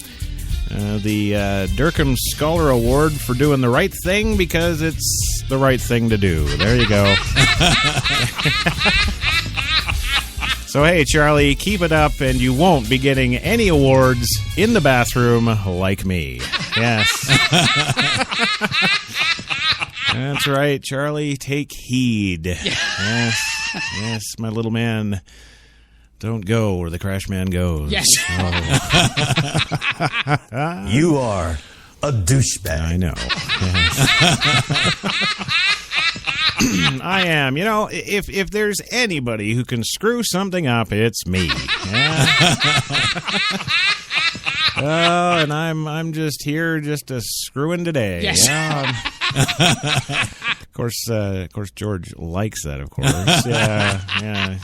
The Durkham Scholar Award for doing the right thing because it's the right thing to do. There you go. So, hey, Charlie, keep it up, and you won't be getting any awards in the bathroom like me. Yes. That's right, Charlie, take heed. Yes, yes, my little man. Don't go where the crash man goes. Yes. Oh. You are a douchebag. I know. Yes. I am. You know, if there's anybody who can screw something up, it's me. Yeah. Oh, and I'm just here just to screwing today. Yes. Of course, George likes that. Of course. Yeah. Yeah.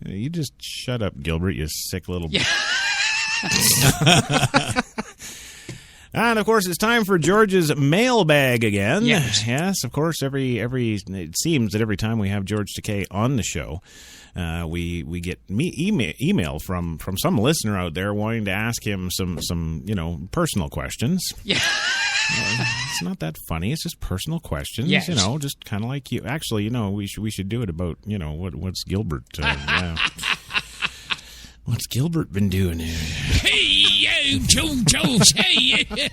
You just shut up, Gilbert. You sick little. Yeah. And, of course, it's time for George's mailbag again. Yes. Yes, of course, it seems that every time we have George Takei on the show, we get email from some listener out there wanting to ask him some personal questions. Yeah. It's not that funny. It's just personal questions, Yes. just kind of like you. Actually, we should do it about, what's Gilbert, what's Gilbert been doing here? Hey, Jojo, hey.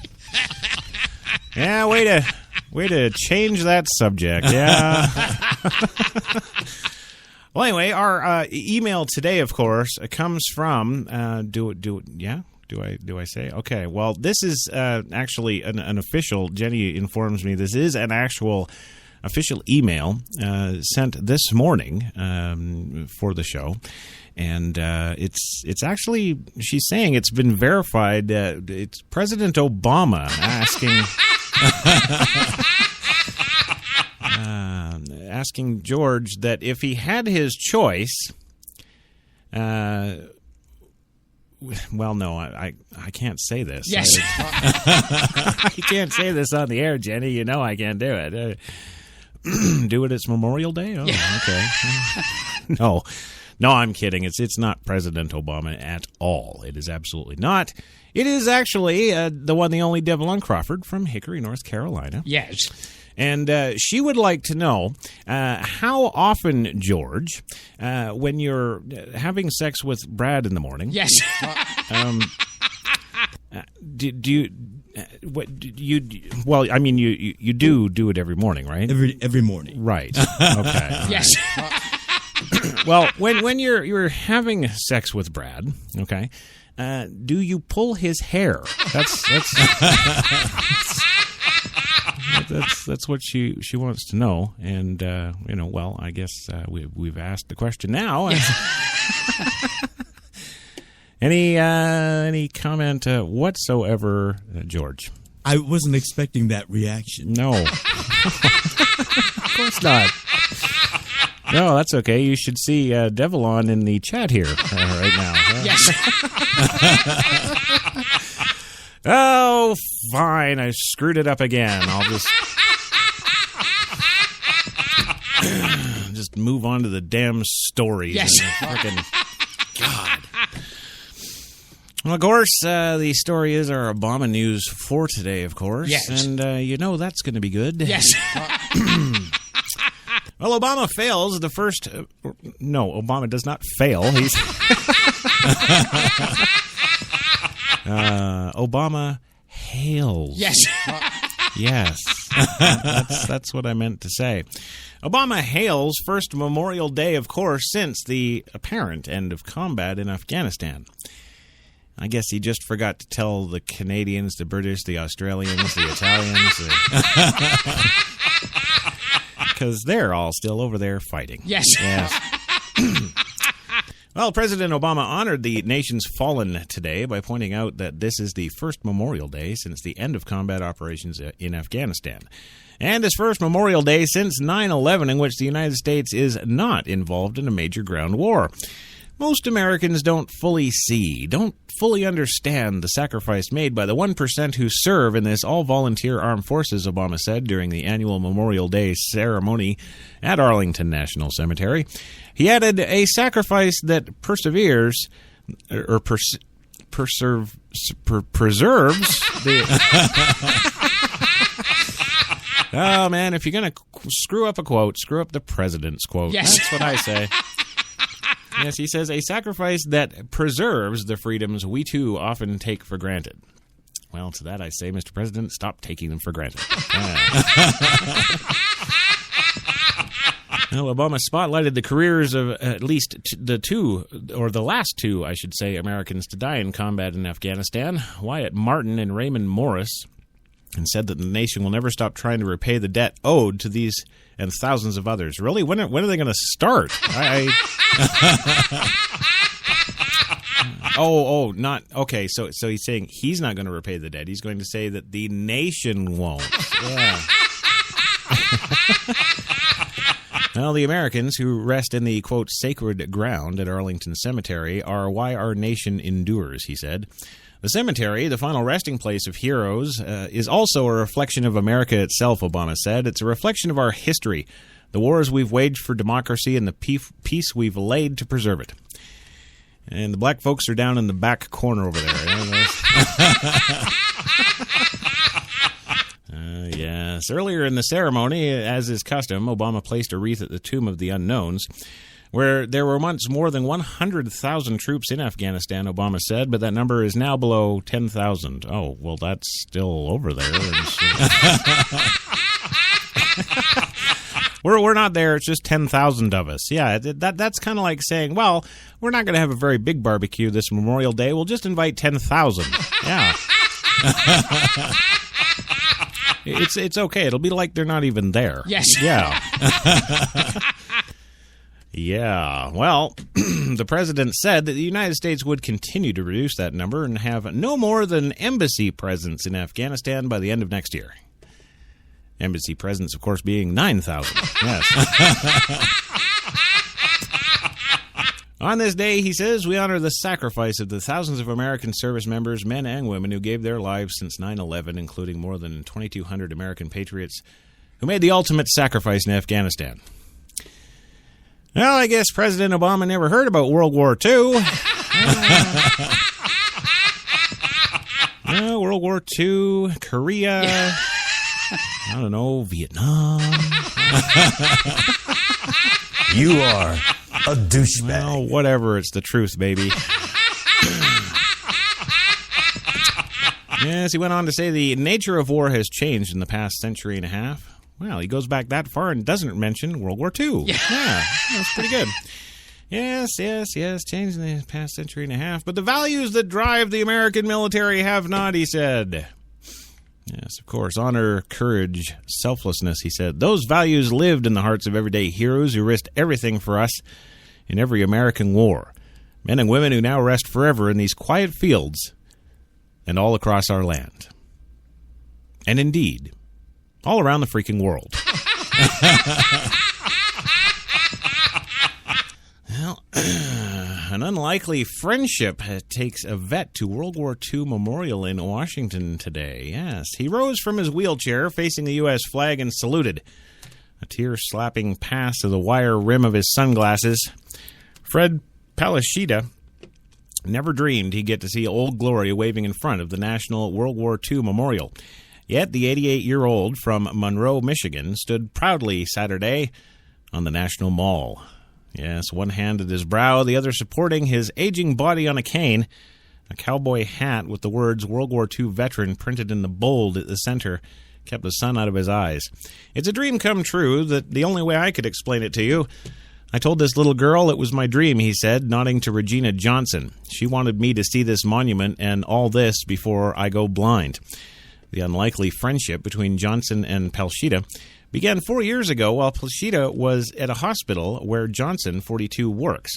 Yeah, way to change that subject. Yeah. Well, anyway, our email today, of course, comes from Do I say? Okay. Well, this is actually an official. Jenny informs me this is an actual official email sent this morning for the show. And it's actually, she's saying it's been verified. It's President Obama asking George that if he had his choice, well, no, I can't say this. Yes. You can't say this on the air, Jenny. You know I can't do it. Do it. It's Memorial Day? Oh, okay. No, I'm kidding. It's not President Obama at all. It is absolutely not. It is actually the one, the only Devlon Crawford from Hickory, North Carolina. Yes. And she would like to know how often, George, when you're having sex with Brad in the morning. Yes. Do you? Well, I mean, you do it every morning, right? Every morning, right? Okay. Yes. Well, when you're having sex with Brad, okay, do you pull his hair? That's what she wants to know, and well, I guess we've asked the question now. Any comment whatsoever, George? I wasn't expecting that reaction. No, of course not. No, that's okay. You should see Devlon in the chat here right now. Yes. Oh, fine. I screwed it up again. I'll just move on to the damn stories. Yes. Frickin' God. Well, of course, the story is our Obama news for today, of course. Yes. And that's going to be good. Yes. Well, Obama fails the first... no, Obama does not fail. He's... Obama hails. Yes. Yes. That's what I meant to say. Obama hails first Memorial Day, of course, since the apparent end of combat in Afghanistan. I guess he just forgot to tell the Canadians, the British, the Australians, the Italians. Because they're all still over there fighting. Yes. Well, President Obama honored the nation's fallen today by pointing out that this is the first Memorial Day since the end of combat operations in Afghanistan. And his first Memorial Day since 9/11 in which the United States is not involved in a major ground war. Most Americans don't fully understand the sacrifice made by the 1% who serve in this all-volunteer armed forces, Obama said during the annual Memorial Day ceremony at Arlington National Cemetery. He added, a sacrifice that preserves the... Oh, man, if you're going to screw up a quote, screw up the president's quote. Yes. That's what I say. Yes, he says, a sacrifice that preserves the freedoms we too often take for granted. Well, to that I say, Mr. President, stop taking them for granted. Well, Obama spotlighted the careers of at least the last two, I should say, Americans to die in combat in Afghanistan, Wyatt Martin and Raymond Morris, and said that the nation will never stop trying to repay the debt owed to these and thousands of others. Really? When are they going to start? Not okay. So he's saying he's not going to repay the debt. He's going to say that the nation won't. Yeah. Well, the Americans who rest in the, quote, sacred ground at Arlington Cemetery are why our nation endures, he said. The cemetery, the final resting place of heroes, is also a reflection of America itself, Obama said. It's a reflection of our history, the wars we've waged for democracy, and the peace we've laid to preserve it. And the black folks are down in the back corner over there. Yes. Earlier in the ceremony, as is custom, Obama placed a wreath at the Tomb of the Unknowns, where there were once more than 100,000 troops in Afghanistan, Obama said, but that number is now below 10,000. Oh, well, that's still over there. We're not there. It's just 10,000 of us. Yeah, that's kind of like saying, well, we're not going to have a very big barbecue this Memorial Day. We'll just invite 10,000. Yeah. It's okay. It'll be like they're not even there. Yes. Yeah. Yeah. Well, the president said that the United States would continue to reduce that number and have no more than embassy presence in Afghanistan by the end of next year. Embassy presence, of course, being 9,000. Yes. On this day, he says, we honor the sacrifice of the thousands of American service members, men and women, who gave their lives since 9/11, including more than 2,200 American patriots who made the ultimate sacrifice in Afghanistan. Well, I guess President Obama never heard about World War II. World War II, Korea, I don't know, Vietnam. You are a douchebag. Well, whatever, it's the truth, baby. Yes, he went on to say the nature of war has changed in the past century and a half. Well, he goes back that far and doesn't mention World War II. Yeah, that's pretty good. Yes, changed in the past century and a half. But the values that drive the American military have not, he said. Yes, of course, honor, courage, selflessness, he said. Those values lived in the hearts of everyday heroes who risked everything for us in every American war. Men and women who now rest forever in these quiet fields and all across our land. And indeed, all around the freaking world. Well, an unlikely friendship takes a vet to World War II Memorial in Washington today. Yes, he rose from his wheelchair facing the U.S. flag and saluted. A tear-slapping pass to the wire rim of his sunglasses. Fred Palashida never dreamed he'd get to see Old Glory waving in front of the National World War II Memorial. Yet the 88-year-old from Monroe, Michigan, stood proudly Saturday on the National Mall. Yes, one hand at his brow, the other supporting his aging body on a cane. A cowboy hat with the words World War II veteran printed in the bold at the center kept the sun out of his eyes. It's a dream come true that the only way I could explain it to you. I told this little girl it was my dream, he said, nodding to Regina Johnson. She wanted me to see this monument and all this before I go blind. The unlikely friendship between Johnson and Palshita began 4 years ago while Palshita was at a hospital where Johnson, 42, works.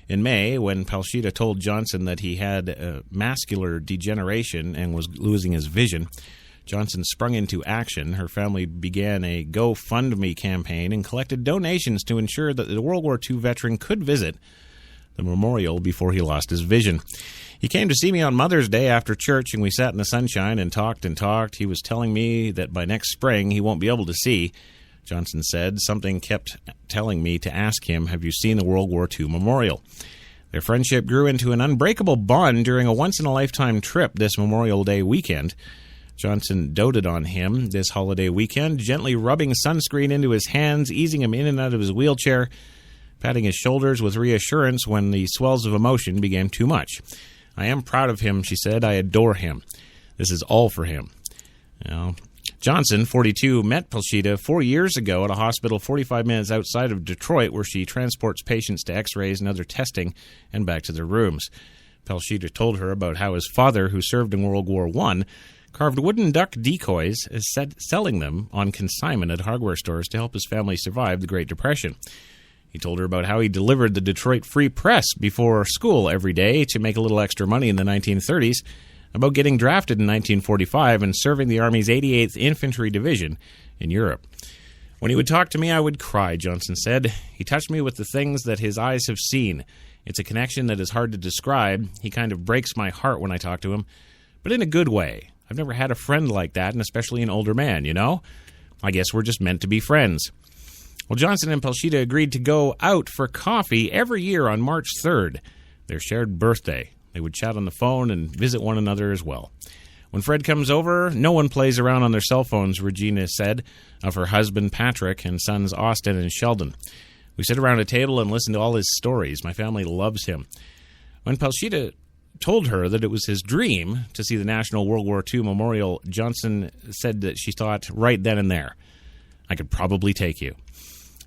In May, when Palshita told Johnson that he had macular degeneration and was losing his vision, Johnson sprung into action. Her family began a GoFundMe campaign and collected donations to ensure that the World War II veteran could visit the memorial before he lost his vision. He came to see me on Mother's Day after church, and we sat in the sunshine and talked and talked. He was telling me that by next spring he won't be able to see. Johnson said, something kept telling me to ask him, have you seen the World War II memorial? Their friendship grew into an unbreakable bond during a once-in-a-lifetime trip this Memorial Day weekend. Johnson doted on him this holiday weekend, gently rubbing sunscreen into his hands, easing him in and out of his wheelchair, patting his shoulders with reassurance when the swells of emotion became too much. I am proud of him, she said. I adore him. This is all for him. Johnson, 42, met Palshita 4 years ago at a hospital 45 minutes outside of Detroit where she transports patients to x-rays and other testing and back to their rooms. Palshita told her about how his father, who served in World War I, carved wooden duck decoys, selling them on consignment at hardware stores to help his family survive the Great Depression. He told her about how he delivered the Detroit Free Press before school every day to make a little extra money in the 1930s, about getting drafted in 1945 and serving the Army's 88th Infantry Division in Europe. When he would talk to me, I would cry, Johnson said. He touched me with the things that his eyes have seen. It's a connection that is hard to describe. He kind of breaks my heart when I talk to him, but in a good way. I've never had a friend like that, and especially an older man, you know? I guess we're just meant to be friends. Well, Johnson and Palshita agreed to go out for coffee every year on March 3rd, their shared birthday. They would chat on the phone and visit one another as well. When Fred comes over, no one plays around on their cell phones, Regina said of her husband Patrick and sons Austin and Sheldon. We sit around a table and listen to all his stories. My family loves him. When Palshita told her that it was his dream to see the National World War II Memorial, Johnson said that she thought right then and there, I could probably take you.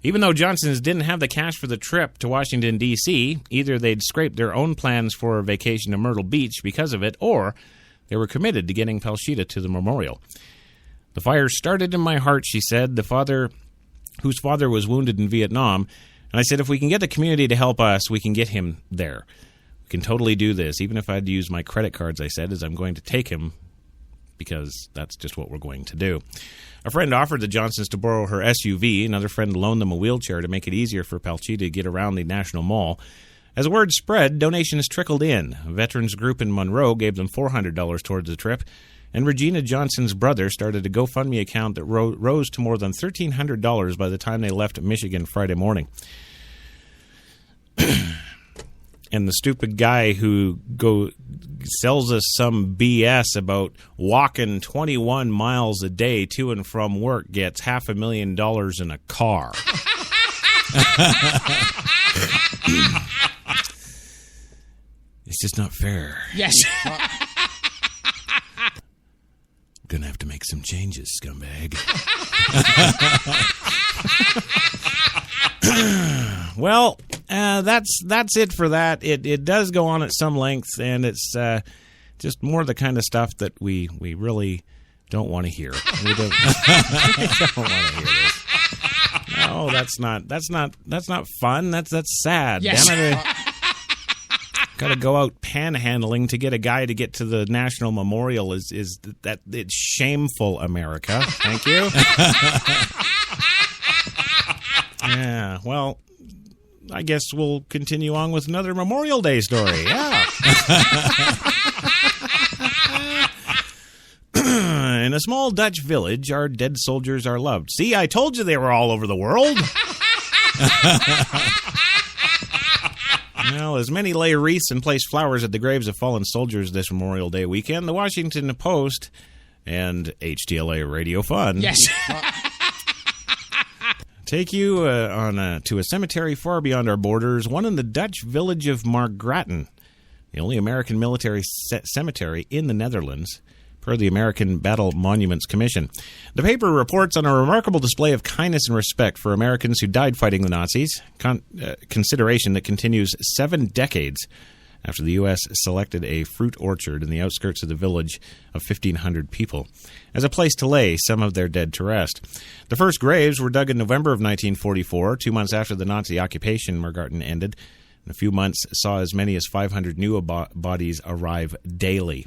Even though Johnsons didn't have the cash for the trip to Washington, D.C., either they'd scraped their own plans for a vacation to Myrtle Beach because of it, or they were committed to getting Palshita to the memorial. The fire started in my heart, she said, whose father was wounded in Vietnam, and I said, if we can get the community to help us, we can get him there. We can totally do this, even if I had to use my credit cards, I said, as I'm going to take him, because that's just what we're going to do. A friend offered the Johnsons to borrow her SUV. Another friend loaned them a wheelchair to make it easier for Palshita to get around the National Mall. As word spread, donations trickled in. A veterans group in Monroe gave them $400 towards the trip, and Regina Johnson's brother started a GoFundMe account that rose to more than $1,300 by the time they left Michigan Friday morning. And the stupid guy who sells us some BS about walking 21 miles a day to and from work gets $500,000 in a car. It's just not fair. Yes. I'm going to have to make some changes, scumbag. Well, that's it for that. It does go on at some length, and it's just more the kind of stuff that we really don't want to hear. We don't want to hear this. No, that's not fun. That's sad. Yes. Damn it. Got to go out panhandling to get a guy to get to the National Memorial is that it's shameful, America. Thank you. Yeah, well, I guess we'll continue on with another Memorial Day story. Yeah. In a small Dutch village, our dead soldiers are loved. See, I told you they were all over the world. Well, as many lay wreaths and place flowers at the graves of fallen soldiers this Memorial Day weekend, the Washington Post and HTLA Radio Fun take you to a cemetery far beyond our borders, one in the Dutch village of Margraten, the only American military cemetery in the Netherlands, per the American Battle Monuments Commission. The paper reports on a remarkable display of kindness and respect for Americans who died fighting the Nazis, consideration that continues 7 decades after the U.S. selected a fruit orchard in the outskirts of the village of 1,500 people as a place to lay some of their dead to rest. The first graves were dug in November of 1944, 2 months after the Nazi occupation, Margarten ended. In a few months saw as many as 500 new bodies arrive daily,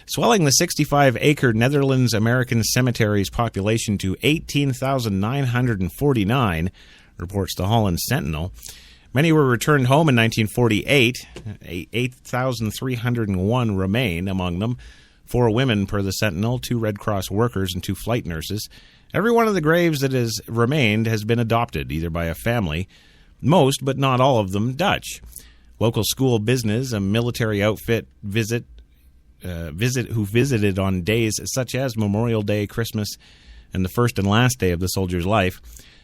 swelling the 65-acre Netherlands-American cemetery's population to 18,949, reports the Holland Sentinel. Many were returned home in 1948. 8,301 remain, among them 4 women per the Sentinel, 2 Red Cross workers, and 2 flight nurses. Every one of the graves that has remained has been adopted, either by a family, most, but not all of them, Dutch. Local school business, a military outfit who visited on days such as Memorial Day, Christmas, and the first and last day of the soldier's life.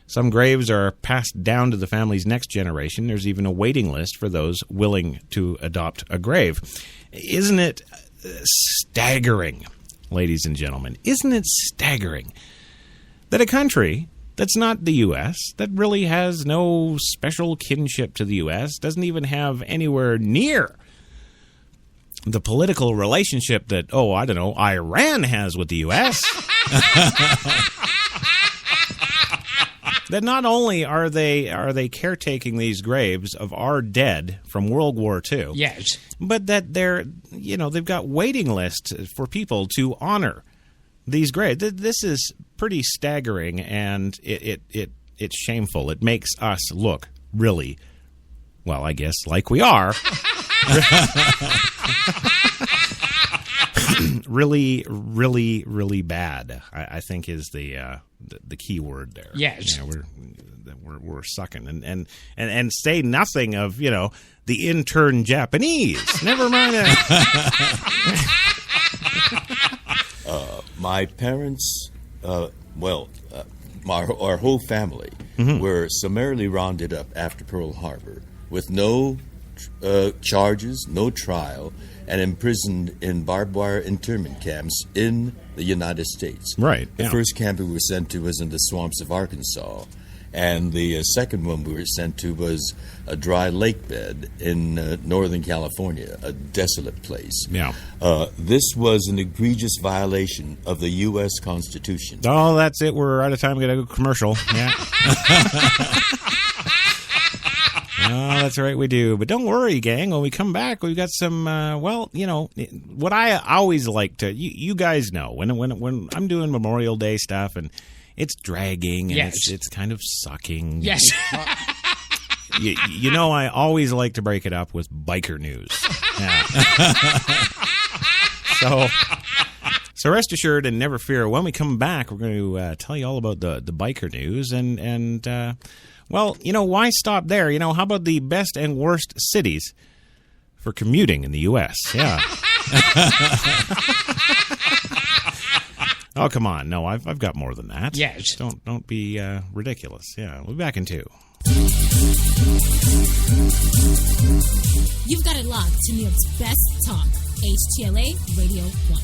Some graves are passed down to the family's next generation. There's even a waiting list for those willing to adopt a grave. Isn't it staggering, ladies and gentlemen? Isn't it staggering that a country that's not the U.S., that really has no special kinship to the U.S., doesn't even have anywhere near the political relationship that, Iran has with the U.S., that not only are they caretaking these graves of our dead from World War II, yes, but that they've got waiting lists for people to honor these graves. This is pretty staggering, and it's shameful. It makes us look really, well, I guess, like we are. Really, really, really bad, I think, is the key word there. Yes. We're sucking. And say nothing of, the intern Japanese. Never mind that. My parents, our whole family were summarily rounded up after Pearl Harbor with no charges, no trial, and imprisoned in barbed wire internment camps in the United States. Right. The first camp we were sent to was in the swamps of Arkansas, and the second one we were sent to was a dry lake bed in Northern California, a desolate place. Yeah. This was an egregious violation of the U.S. Constitution. Oh, that's it. We're out of time. We're going to go commercial. Yeah. Oh, that's right, we do. But don't worry, gang. When we come back, we've got some, what I always like to, you guys know, when I'm doing Memorial Day stuff and it's dragging and yes, it's kind of sucking. Yes. I always like to break it up with biker news. Yeah. So rest assured and never fear, when we come back, we're going to tell you all about the biker news and why stop there? How about the best and worst cities for commuting in the U.S.? Yeah. Oh, come on. No, I've got more than that. Yes. Don't be ridiculous. Yeah, we'll be back in 2. You've got it locked to New York's best talk, HTLA Radio 1.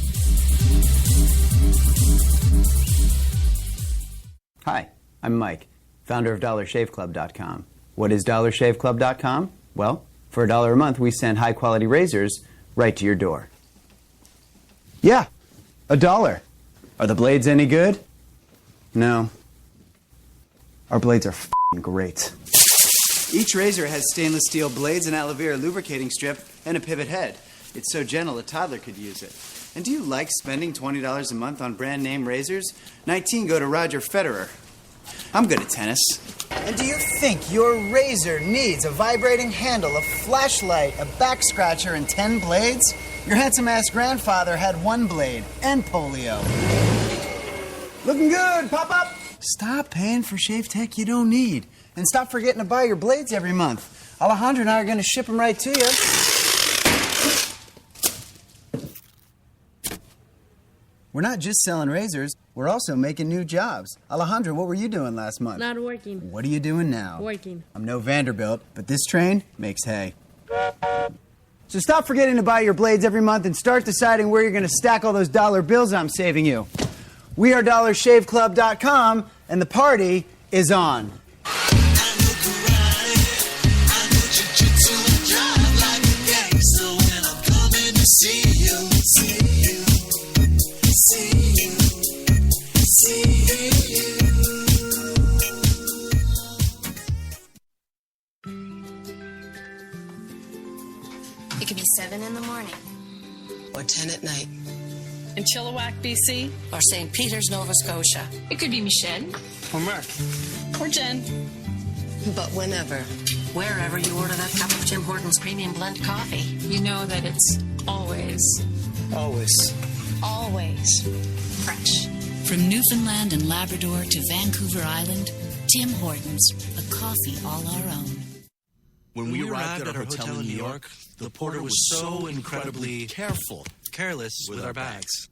Hi, I'm Mike, founder of DollarShaveClub.com. What is DollarShaveClub.com? Well, for $1 a month, we send high-quality razors right to your door. Yeah, $1. Are the blades any good? No. Our blades are f***ing great. Each razor has stainless steel blades, an aloe vera lubricating strip, and a pivot head. It's so gentle a toddler could use it. And do you like spending $20 a month on brand name razors? 19 go to Roger Federer. I'm good at tennis. And do you think your razor needs a vibrating handle, a flashlight, a back scratcher, and 10 blades? Your handsome-ass grandfather had 1 blade and polio. Looking good, pop up! Stop paying for shave tech you don't need. And stop forgetting to buy your blades every month. Alejandro and I are going to ship them right to you. We're not just selling razors, we're also making new jobs. Alejandro, what were you doing last month? Not working. What are you doing now? Working. I'm no Vanderbilt, but this train makes hay. So stop forgetting to buy your blades every month and start deciding where you're going to stack all those dollar bills I'm saving you. We are DollarShaveClub.com, and the party is on. It could be 7 in the morning. Or 10 at night. In Chilliwack, BC. Or St. Peters, Nova Scotia. It could be Michelle. Or Mark. Or Jen. But whenever, wherever you order that cup of Tim Hortons Premium Blend Coffee, You know that it's always always. fresh. From Newfoundland and Labrador to Vancouver Island, Tim Hortons, a coffee all our own. When we arrived at our hotel in New York, the porter was so incredibly careless with our bags.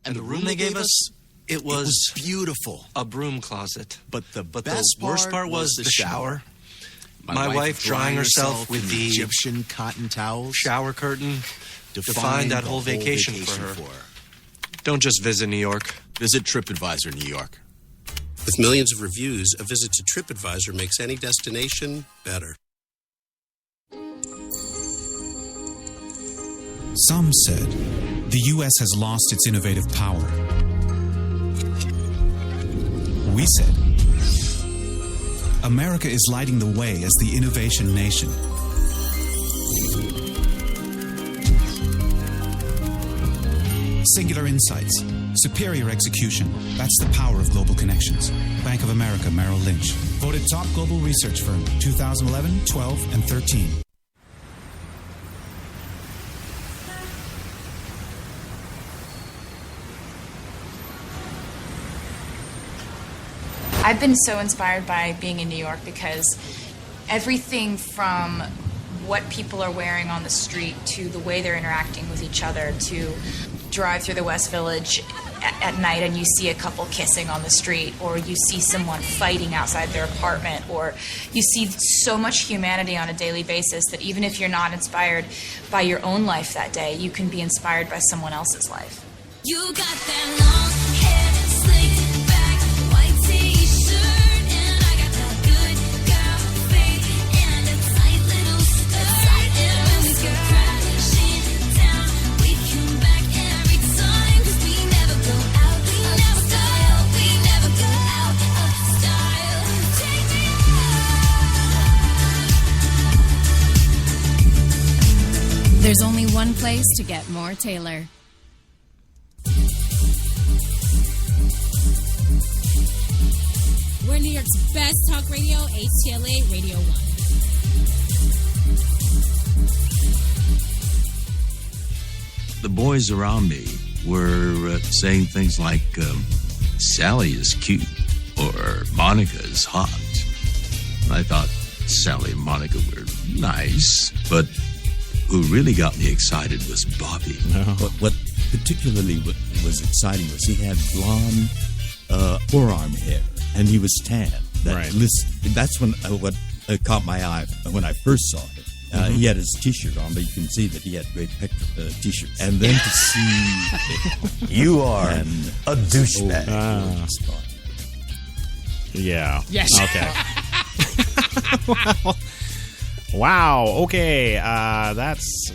And the room they gave us, it was beautiful. A broom closet. But the worst part was the shower. My wife drying herself with the Egyptian cotton towels. Shower curtain defined that whole vacation for her. Don't just visit New York. Visit TripAdvisor New York. With millions of reviews, a visit to TripAdvisor makes any destination better. Some said the U.S. has lost its innovative power. We said America is lighting the way as the innovation nation. Singular insights, superior execution. That's the power of global connections. Bank of America Merrill Lynch. Voted top global research firm 2011, 12, and 13. I've been so inspired by being in New York because everything from what people are wearing on the street to the way they're interacting with each other, to drive through the West Village at night and you see a couple kissing on the street, or you see someone fighting outside their apartment, or you see so much humanity on a daily basis that even if you're not inspired by your own life that day, you can be inspired by someone else's life. You got that long hair, slicked back, white t-shirt, and I got that good girl face and a tight little skirt. And when we go crashing down, we come back every time, 'cause we never go out, we never style, we never go out of style. Take me There's only one place to get more Taylor. We're New York's best talk radio, HTLA Radio 1. The boys around me were saying things like, Sally is cute, or Monica is hot. And I thought Sally and Monica were nice, but who really got me excited was Bobby. What particularly was exciting was he had blonde forearm hair, and he was tan. That's when what caught my eye when I first saw him. He had his T-shirt on, but you can see that he had great T-shirts. And then to see You are a douchebag. Yeah. Yes. Okay. Wow. Okay. That's.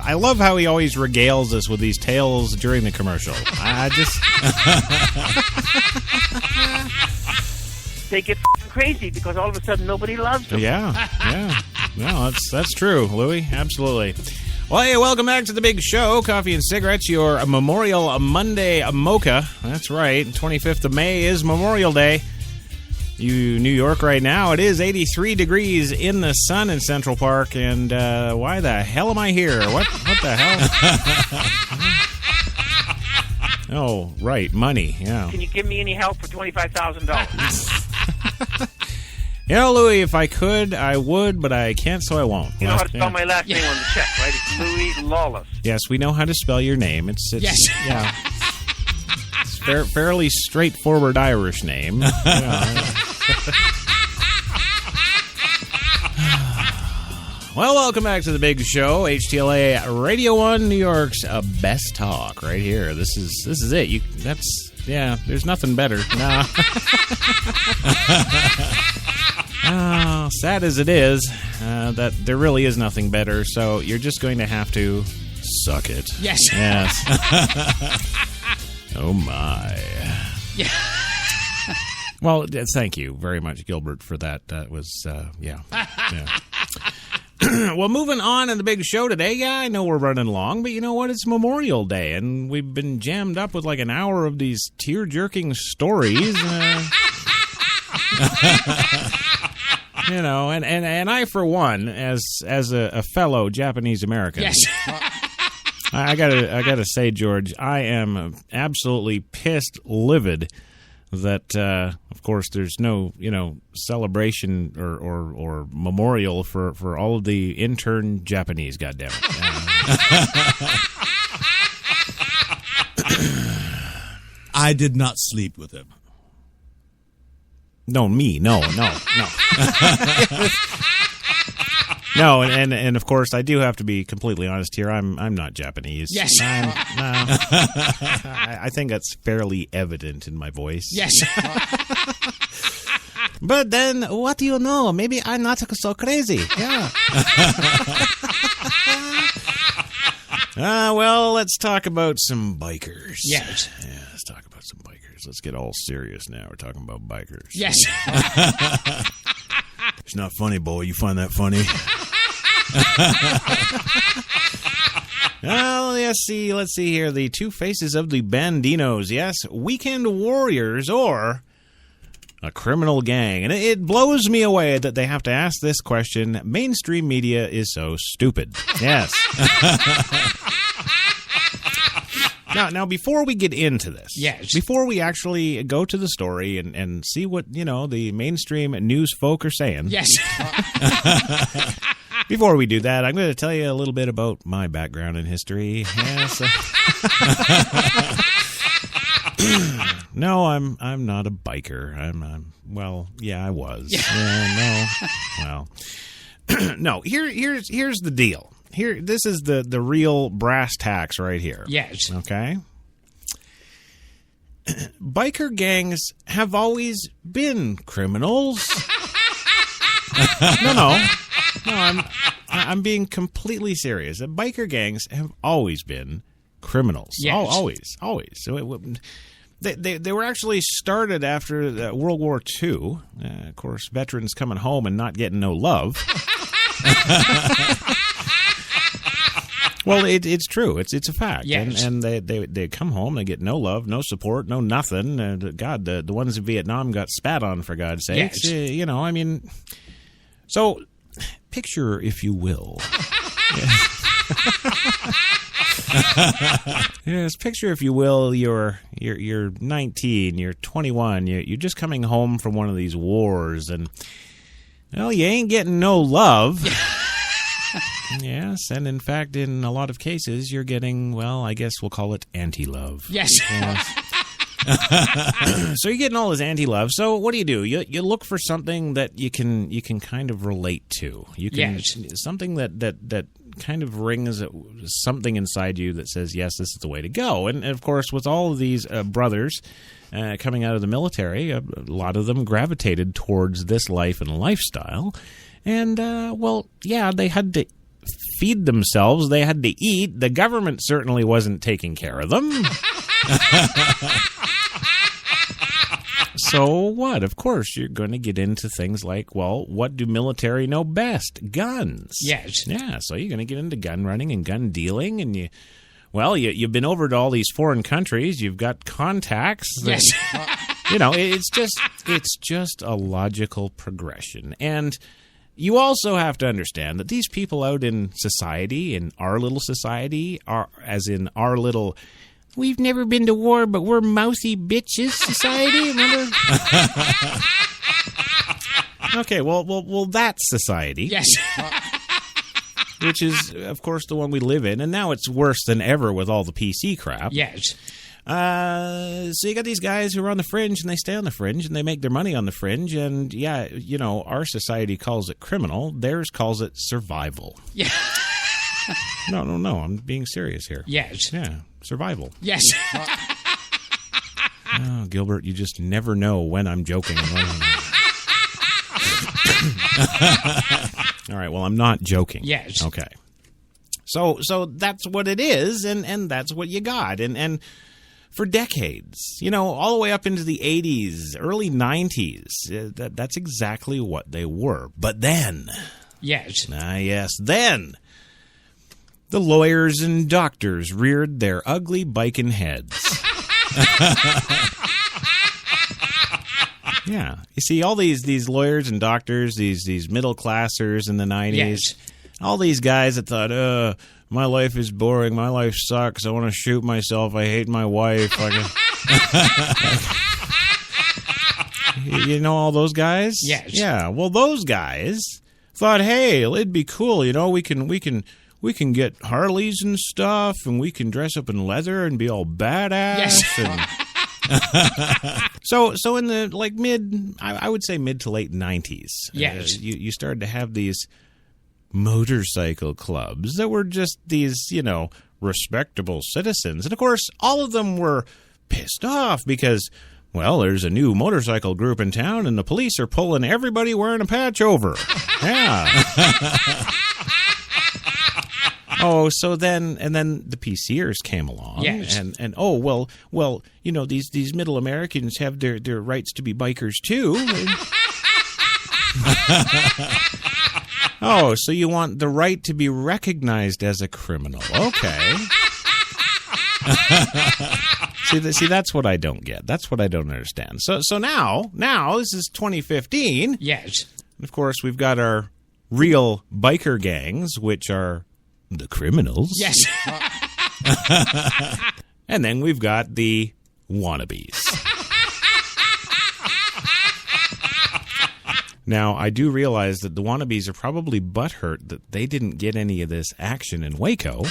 I love how he always regales us with these tales during the commercial. I just. They get crazy because all of a sudden nobody loves them. Yeah. No, that's true, Louis. Absolutely. Well, hey, welcome back to the big show, Coffee and Cigarettes, your Memorial Monday Mocha. That's right. 25th of May is Memorial Day. You New York right now, it is 83 degrees in the sun in Central Park, and why the hell am I here? What the hell? Oh, right, money, yeah. Can you give me any help for $25,000? You know, Louis, if I could, I would, but I can't, so I won't. You know how to spell my last name on the check, right? It's Louis Lawless. Yes, we know how to spell your name. It's Yes. Yeah. It's fairly straightforward Irish name. Yeah. Well, welcome back to the big show, HTLA Radio 1, New York's best talk right here. This is it. There's nothing better. No. Oh, sad as it is, that there really is nothing better, so you're just going to have to suck it. Yes. Yes. Oh, my. Yeah. Well, thank you very much, Gilbert, for that. That was, yeah. Well, moving on in the big show today, yeah, I know we're running long, but you know what? It's Memorial Day, and we've been jammed up with like an hour of these tear-jerking stories. You know, and I, for one, as a fellow Japanese American, yes. I gotta say, George, I am absolutely pissed, livid that, of course, there's no, celebration or memorial for all of the intern Japanese, goddammit. I did not sleep with him. No, me. No. No, and of course, I do have to be completely honest here. I'm not Japanese. Yes. I think that's fairly evident in my voice. Yes. But then, what do you know? Maybe I'm not so crazy. Yeah. Well, let's talk about some bikers. Yes. Yeah, let's talk about some bikers. Let's get all serious now. We're talking about bikers. Yes. It's not funny, boy. You find that funny? Well, let's see here. The two faces of the Bandinos. Yes, weekend warriors or a criminal gang. And it blows me away that they have to ask this question. Mainstream media is so stupid. Yes. Now, before we get into this, yes, before we actually go to the story and see what, the mainstream news folk are saying. Yes. Before we do that, I'm going to tell you a little bit about my background in history. Yes. No, I'm not a biker. I'm well, yeah, I was. Yeah, no. Well, no. Here's the deal. This is the real brass tacks right here. Yes. Okay. Biker gangs have always been criminals. No. I'm being completely serious. Biker gangs have always been criminals. Yes. Always. So they were actually started after World War II. Of course, veterans coming home and not getting no love. Well, it's true. It's a fact. Yes. And they come home, they get no love, no support, no nothing. God, the ones in Vietnam got spat on, for God's sakes. Yes. So picture, if you will. Yes, picture, if you will, you're 19, you're 21, you're just coming home from one of these wars, and well, you ain't getting no love. Yes, and in fact, in a lot of cases, you're getting, well, I guess we'll call it anti-love. Yes. So you're getting all this anti-love. So what do? You look for something that you can kind of relate to. You can something that kind of rings something inside you that says, yes, this is the way to go. And of course, with all of these brothers coming out of the military, a lot of them gravitated towards this life and lifestyle. And well, yeah, they had to feed themselves. They had to eat. The government certainly wasn't taking care of them. So what? Of course, you're going to get into things like, well, what do military know best? Guns. Yes. Yeah, so you're going to get into gun running and gun dealing, and you've been over to all these foreign countries. You've got contacts. Yes. It's just a logical progression. And you also have to understand that these people out in society, in our little society, are as in our little, we've never been to war, but we're mousy bitches society, remember? Okay, well, that's society. Yes. Which is, of course, the one we live in, and now it's worse than ever with all the PC crap. Yes. So you got these guys who are on the fringe, and they stay on the fringe, and they make their money on the fringe. And yeah, our society calls it criminal. Theirs calls it survival. Yeah. No. I'm being serious here. Yes. Yeah, survival. Yes. Oh, Gilbert, you just never know when I'm joking and when I'm not. All right, well, I'm not joking. Yes. Okay. So that's what it is, and that's what you got. And for decades, all the way up into the 80s, early 90s, that's exactly what they were. But then... Yes. Then the lawyers and doctors reared their ugly biking heads. Yeah. You see, all these lawyers and doctors, these middle classers in the 90s, Yes. all these guys that thought, my life is boring, my life sucks, I want to shoot myself, I hate my wife. You know all those guys? Yes. Yeah. Well, those guys thought, hey, it'd be cool, we can get Harleys and stuff, and we can dress up in leather and be all badass. Yes. And so in the I would say mid to late 90s. Yes. You started to have these motorcycle clubs that were just these, respectable citizens. And of course, all of them were pissed off because, well, there's a new motorcycle group in town and the police are pulling everybody wearing a patch over. Yeah. Oh, so then the PCers came along, yes. and these middle Americans have their rights to be bikers too. Oh, so you want the right to be recognized as a criminal? Okay. See, that's what I don't get. That's what I don't understand. So now this is 2015. Yes. And of course, we've got our real biker gangs, which are the criminals. Yes. And then we've got the wannabes. Now, I do realize that the wannabes are probably butthurt that they didn't get any of this action in Waco.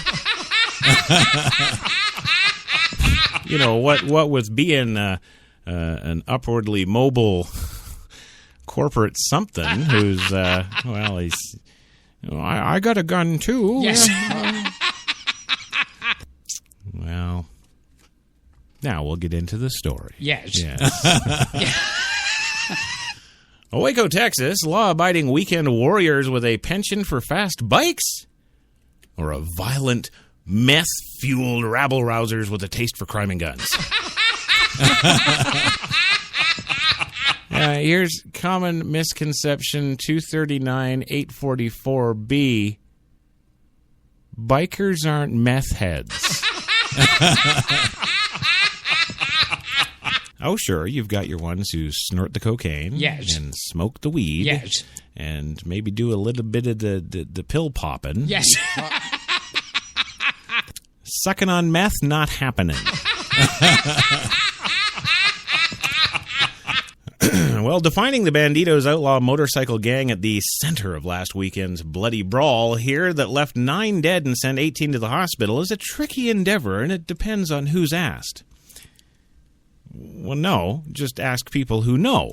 What with being an upwardly mobile corporate something who's, he's... I got a gun, too. Yes. Well, now we'll get into the story. Yes. Waco, Texas, law-abiding weekend warriors with a penchant for fast bikes? Or a violent, meth-fueled rabble-rousers with a taste for crime and guns? Here's common misconception 239-844B. Bikers aren't meth heads. Oh, sure, you've got your ones who snort the cocaine. Yes. And smoke the weed. Yes. And maybe do a little bit of the pill popping. Yes. Sucking on meth, not happening. Well, defining the Banditos outlaw motorcycle gang at the center of last weekend's bloody brawl here that left 9 dead and sent 18 to the hospital is a tricky endeavor, and it depends on who's asked. Well, no, just ask people who know.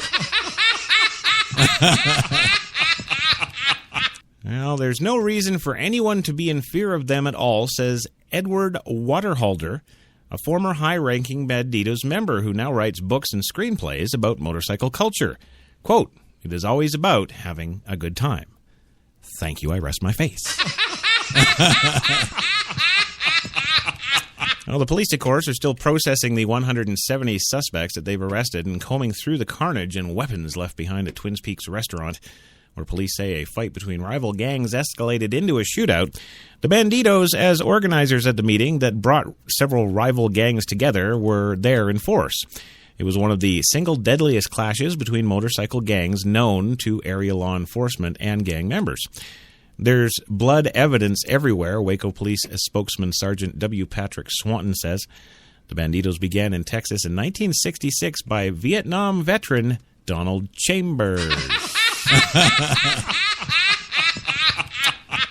Well, there's no reason for anyone to be in fear of them at all, says Edward Waterhalder, a former high-ranking Banditos member who now writes books and screenplays about motorcycle culture. Quote, "It is always about having a good time. Thank you, I rest my face." Well, the police, of course, are still processing the 170 suspects that they've arrested and combing through the carnage and weapons left behind at Twin Peaks restaurant, where police say a fight between rival gangs escalated into a shootout. The Banditos, as organizers at the meeting that brought several rival gangs together, were there in force. It was one of the single deadliest clashes between motorcycle gangs known to area law enforcement and gang members. There's blood evidence everywhere, Waco Police spokesman Sergeant W. Patrick Swanton says. The Banditos began in Texas in 1966 by Vietnam veteran Donald Chambers.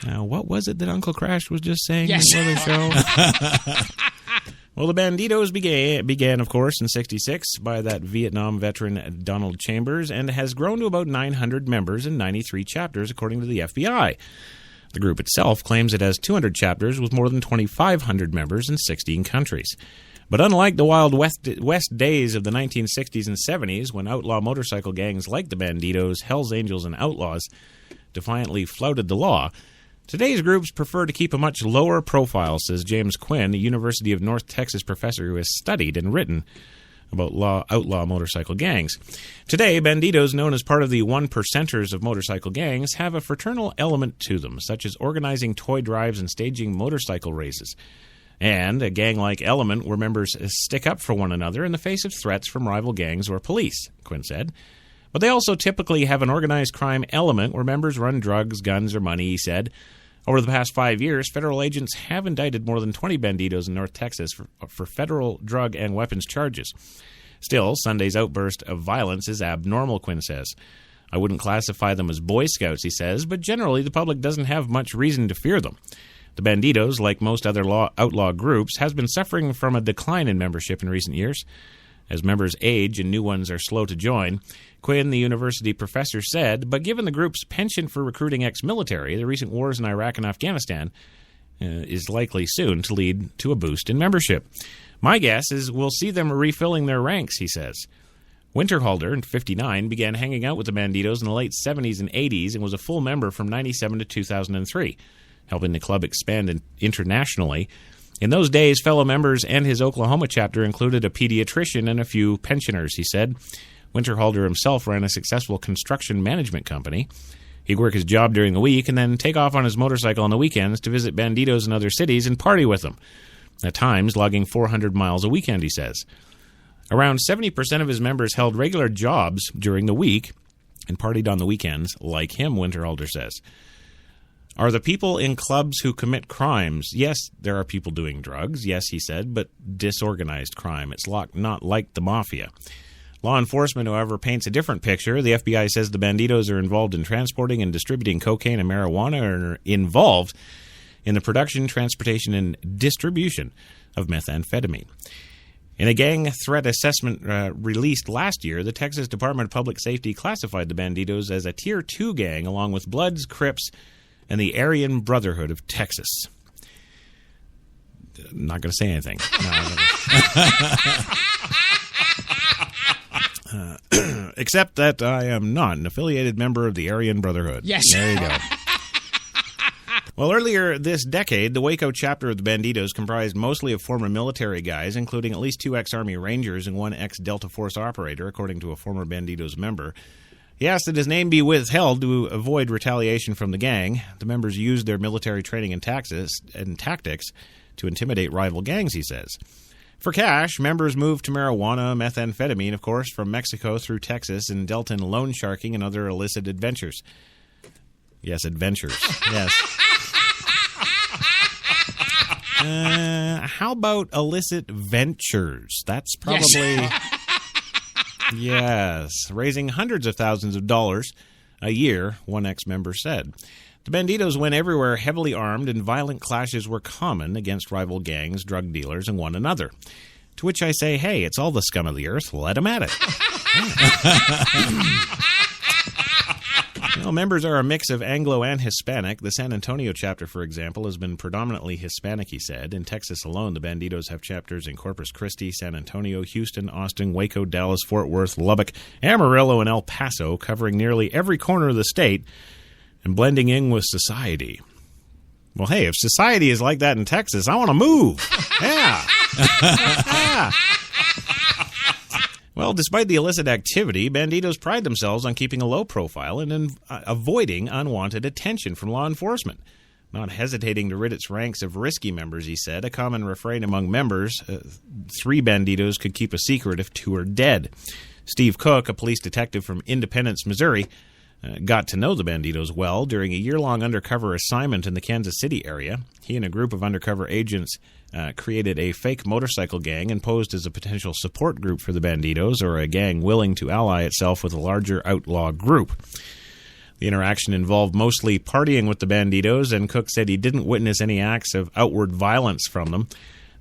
Now, what was it that Uncle Crash was just saying Yes. before the show? Well, the Banditos began, of course, in 1966 by that Vietnam veteran Donald Chambers and has grown to about 900 members and 93 chapters, according to the FBI. The group itself claims it has 200 chapters with more than 2,500 members in 16 countries. But unlike the Wild West days of the 1960s and 70s, when outlaw motorcycle gangs like the Banditos, Hells Angels, and Outlaws defiantly flouted the law, today's groups prefer to keep a much lower profile, says James Quinn, a University of North Texas professor who has studied and written about outlaw motorcycle gangs. Today, Banditos, known as part of the one percenters of motorcycle gangs, have a fraternal element to them, such as organizing toy drives and staging motorcycle races. And a gang-like element where members stick up for one another in the face of threats from rival gangs or police, Quinn said. But they also typically have an organized crime element where members run drugs, guns, or money, he said. Over the past 5 years, federal agents have indicted more than 20 Banditos in North Texas for federal drug and weapons charges. Still, Sunday's outburst of violence is abnormal, Quinn says. I wouldn't classify them as Boy Scouts, he says, but generally the public doesn't have much reason to fear them. The Banditos, like most other outlaw groups, has been suffering from a decline in membership in recent years. As members age and new ones are slow to join, Quinn, the university professor, said, but given the group's penchant for recruiting ex-military, the recent wars in Iraq and Afghanistan is likely soon to lead to a boost in membership. My guess is we'll see them refilling their ranks, he says. Winterhalter, 59, began hanging out with the Banditos in the late 70s and 80s and was a full member from 97 to 2003. Helping the club expand internationally. In those days, fellow members and his Oklahoma chapter included a pediatrician and a few pensioners, he said. Winterhalter himself ran a successful construction management company. He'd work his job during the week and then take off on his motorcycle on the weekends to visit Banditos in other cities and party with them, at times logging 400 miles a weekend, he says. Around 70% of his members held regular jobs during the week and partied on the weekends, like him, Winterhalter says. Are the people in clubs who commit crimes? Yes, there are people doing drugs, yes, he said, but disorganized crime. It's not like the mafia. Law enforcement, however, paints a different picture. The FBI says the Banditos are involved in transporting and distributing cocaine and marijuana and are involved in the production, transportation, and distribution of methamphetamine. In a gang threat assessment released last year, the Texas Department of Public Safety classified the Banditos as a Tier 2 gang along with Bloods, Crips, and the Aryan Brotherhood of Texas. I'm not going to say anything. Except that I am not an affiliated member of the Aryan Brotherhood. Yes. There you go. Well, earlier this decade, the Waco chapter of the Banditos comprised mostly of former military guys, including at least 2 ex-Army Rangers and 1 ex-Delta Force operator, according to a former Banditos member. He asked that his name be withheld to avoid retaliation from the gang. The members used their military training and tactics to intimidate rival gangs, he says. For cash, members moved to marijuana, methamphetamine, of course, from Mexico through Texas and dealt in loan sharking and other illicit adventures. Yes, adventures. Yes. How about illicit ventures? That's probably... Yes. Yes, raising hundreds of thousands of dollars a year, one ex-member said. The Banditos went everywhere heavily armed, and violent clashes were common against rival gangs, drug dealers, and one another. To which I say, hey, it's all the scum of the earth. Let them at it. Well, members are a mix of Anglo and Hispanic. The San Antonio chapter, for example, has been predominantly Hispanic, he said. In Texas alone, the Banditos have chapters in Corpus Christi, San Antonio, Houston, Austin, Waco, Dallas, Fort Worth, Lubbock, Amarillo, and El Paso, covering nearly every corner of the state and blending in with society. Well, hey, if society is like that in Texas, I want to move. Yeah. Well, despite the illicit activity, Banditos pride themselves on keeping a low profile and avoiding unwanted attention from law enforcement. Not hesitating to rid its ranks of risky members, he said. A common refrain among members, 3 Banditos could keep a secret if 2 are dead. Steve Cook, a police detective from Independence, Missouri, got to know the Banditos well during a year-long undercover assignment in the Kansas City area. He and a group of undercover agents created a fake motorcycle gang and posed as a potential support group for the Banditos, or a gang willing to ally itself with a larger outlaw group. The interaction involved mostly partying with the Banditos, and Cook said he didn't witness any acts of outward violence from them.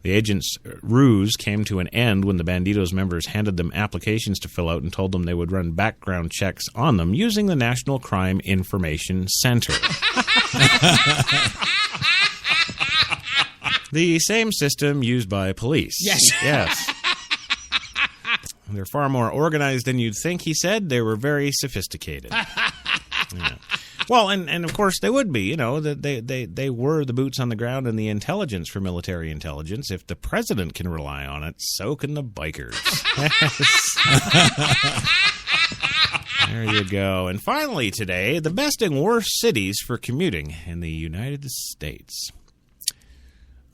The agents' ruse came to an end when the Bandidos members handed them applications to fill out and told them they would run background checks on them using the National Crime Information Center. The same system used by police. Yes. Yes. They're far more organized than you'd think, he said. They were very sophisticated. Yeah. Well, and of course they would be. You know, they were the boots on the ground and the intelligence for military intelligence. If the president can rely on it, so can the bikers. There you go. And finally today, the best and worst cities for commuting in the United States.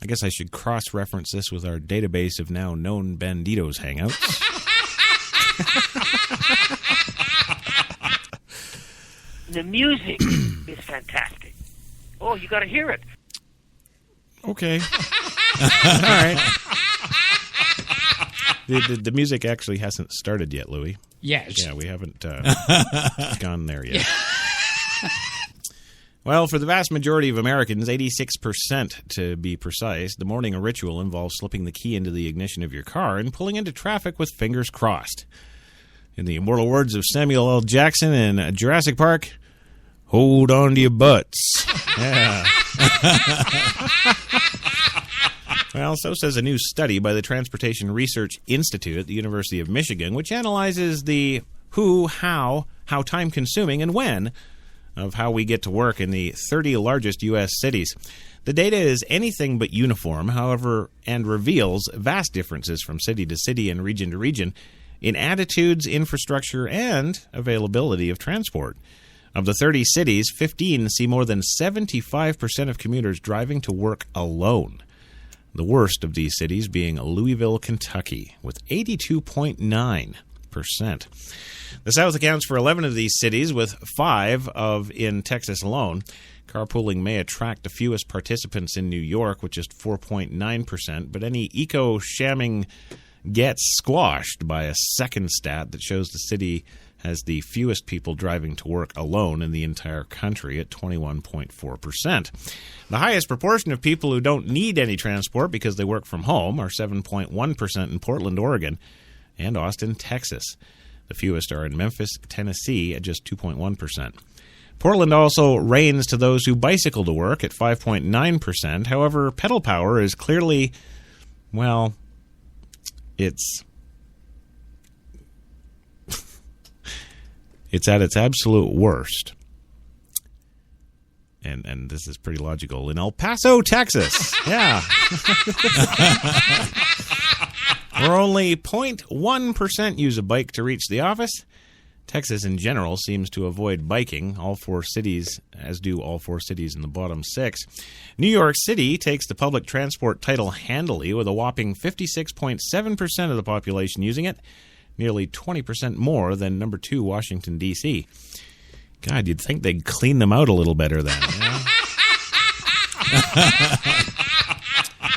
I guess I should cross-reference this with our database of now known Bandidos hangouts. The music is fantastic. Oh, you got to hear it. Okay. All right. The music actually hasn't started yet, Louis. Yes. Yeah, we haven't gone there yet. Well, for the vast majority of Americans, 86% to be precise, the morning ritual involves slipping the key into the ignition of your car and pulling into traffic with fingers crossed. In the immortal words of Samuel L. Jackson in Jurassic Park, hold on to your butts. Yeah. Well, so says a new study by the Transportation Research Institute at the University of Michigan, which analyzes the who, how time-consuming, and when of how we get to work in the 30 largest U.S. cities. The data is anything but uniform, however, and reveals vast differences from city to city and region to region in attitudes, infrastructure, and availability of transport. Of the 30 cities, 15 see more than 75% of commuters driving to work alone. The worst of these cities being Louisville, Kentucky, with 82.9%. The South accounts for 11 of these cities, with 5 in Texas alone. Carpooling may attract the fewest participants in New York, with just 4.9%, but any eco-shamming gets squashed by a second stat that shows the city has the fewest people driving to work alone in the entire country at 21.4%. The highest proportion of people who don't need any transport because they work from home are 7.1% in Portland, Oregon, and Austin, Texas. The fewest are in Memphis, Tennessee at just 2.1%. Portland also reigns to those who bicycle to work at 5.9%. However, pedal power is clearly, well, it's at its absolute worst. And this is pretty logical. In El Paso, Texas. Yeah. Where only 0.1% use a bike to reach the office. Texas in general seems to avoid biking, all 4 cities, as do all 4 cities in the bottom 6. New York City takes the public transport title handily, with a whopping 56.7% of the population using it, nearly 20% more than number 2 Washington, D.C. God, you'd think they'd clean them out a little better then. Yeah?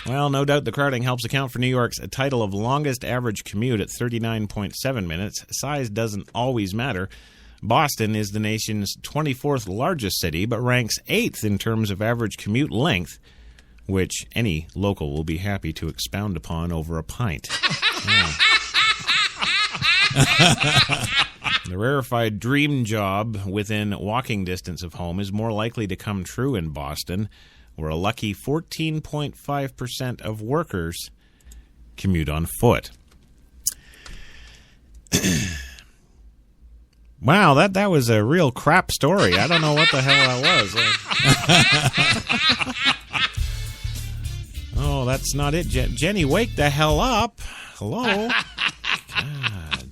Well, no doubt the crowding helps account for New York's title of longest average commute at 39.7 minutes. Size doesn't always matter. Boston is the nation's 24th largest city, but ranks 8th in terms of average commute length, which any local will be happy to expound upon over a pint. Yeah. The rarefied dream job within walking distance of home is more likely to come true in Boston, where a lucky 14.5% of workers commute on foot. Wow, that was a real crap story. I don't know what the hell that was. Oh, that's not it. Jenny, wake the hell up. Hello? God.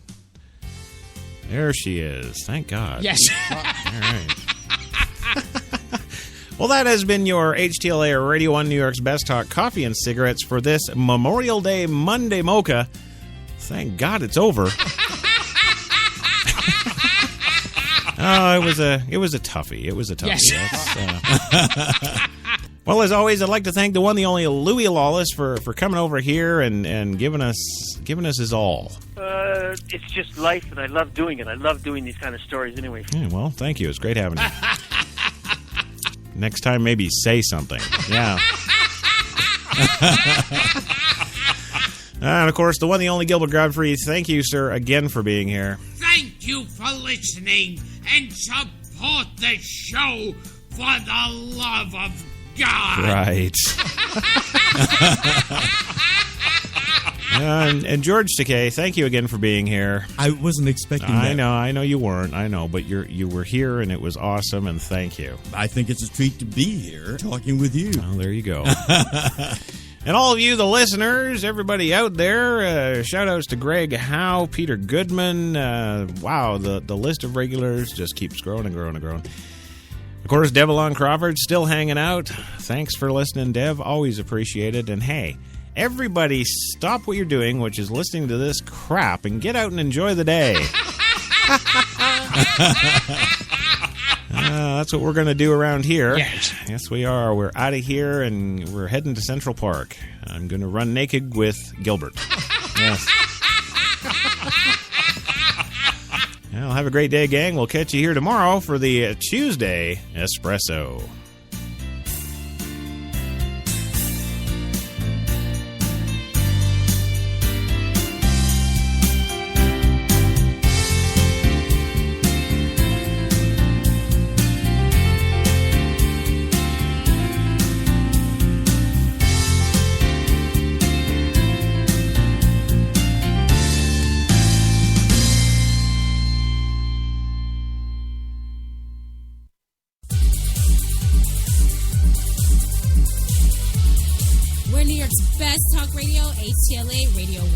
There she is. Thank God. Yes. All right. Well, that has been your HTLA Radio 1 New York's Best Talk Coffee and Cigarettes for this Memorial Day Monday Mocha. Thank God it's over. Oh, it was a toughie. It was a toughie. Yes. Well, as always, I'd like to thank the one, the only Louis Lawless for coming over here and giving us his all. It's just life, and I love doing it. I love doing these kind of stories anyway. Yeah, well, thank you. It's great having you. Next time, maybe say something. Yeah. And, of course, the one, the only Gilbert Godfrey. Thank you, sir, again for being here. Thank you for listening and support the show for the love of God. Right. And George Takei, thank you again for being here. I wasn't expecting that. I know you weren't. I know, but you were here, and it was awesome, and thank you. I think it's a treat to be here talking with you. Well, there you go. And all of you, the listeners, everybody out there, shout-outs to Greg Howe, Peter Goodman. Wow, the list of regulars just keeps growing and growing and growing. Of course, Devlon Crawford still hanging out. Thanks for listening, Dev. Always appreciated. And hey, everybody stop what you're doing, which is listening to this crap, and get out and enjoy the day. That's what we're going to do around here. Yes, we are. We're out of here, and we're heading to Central Park. I'm going to run naked with Gilbert. Yes. Well, have a great day, gang. We'll catch you here tomorrow for the Tuesday Espresso. We're New York's best talk radio, HTLA Radio 1.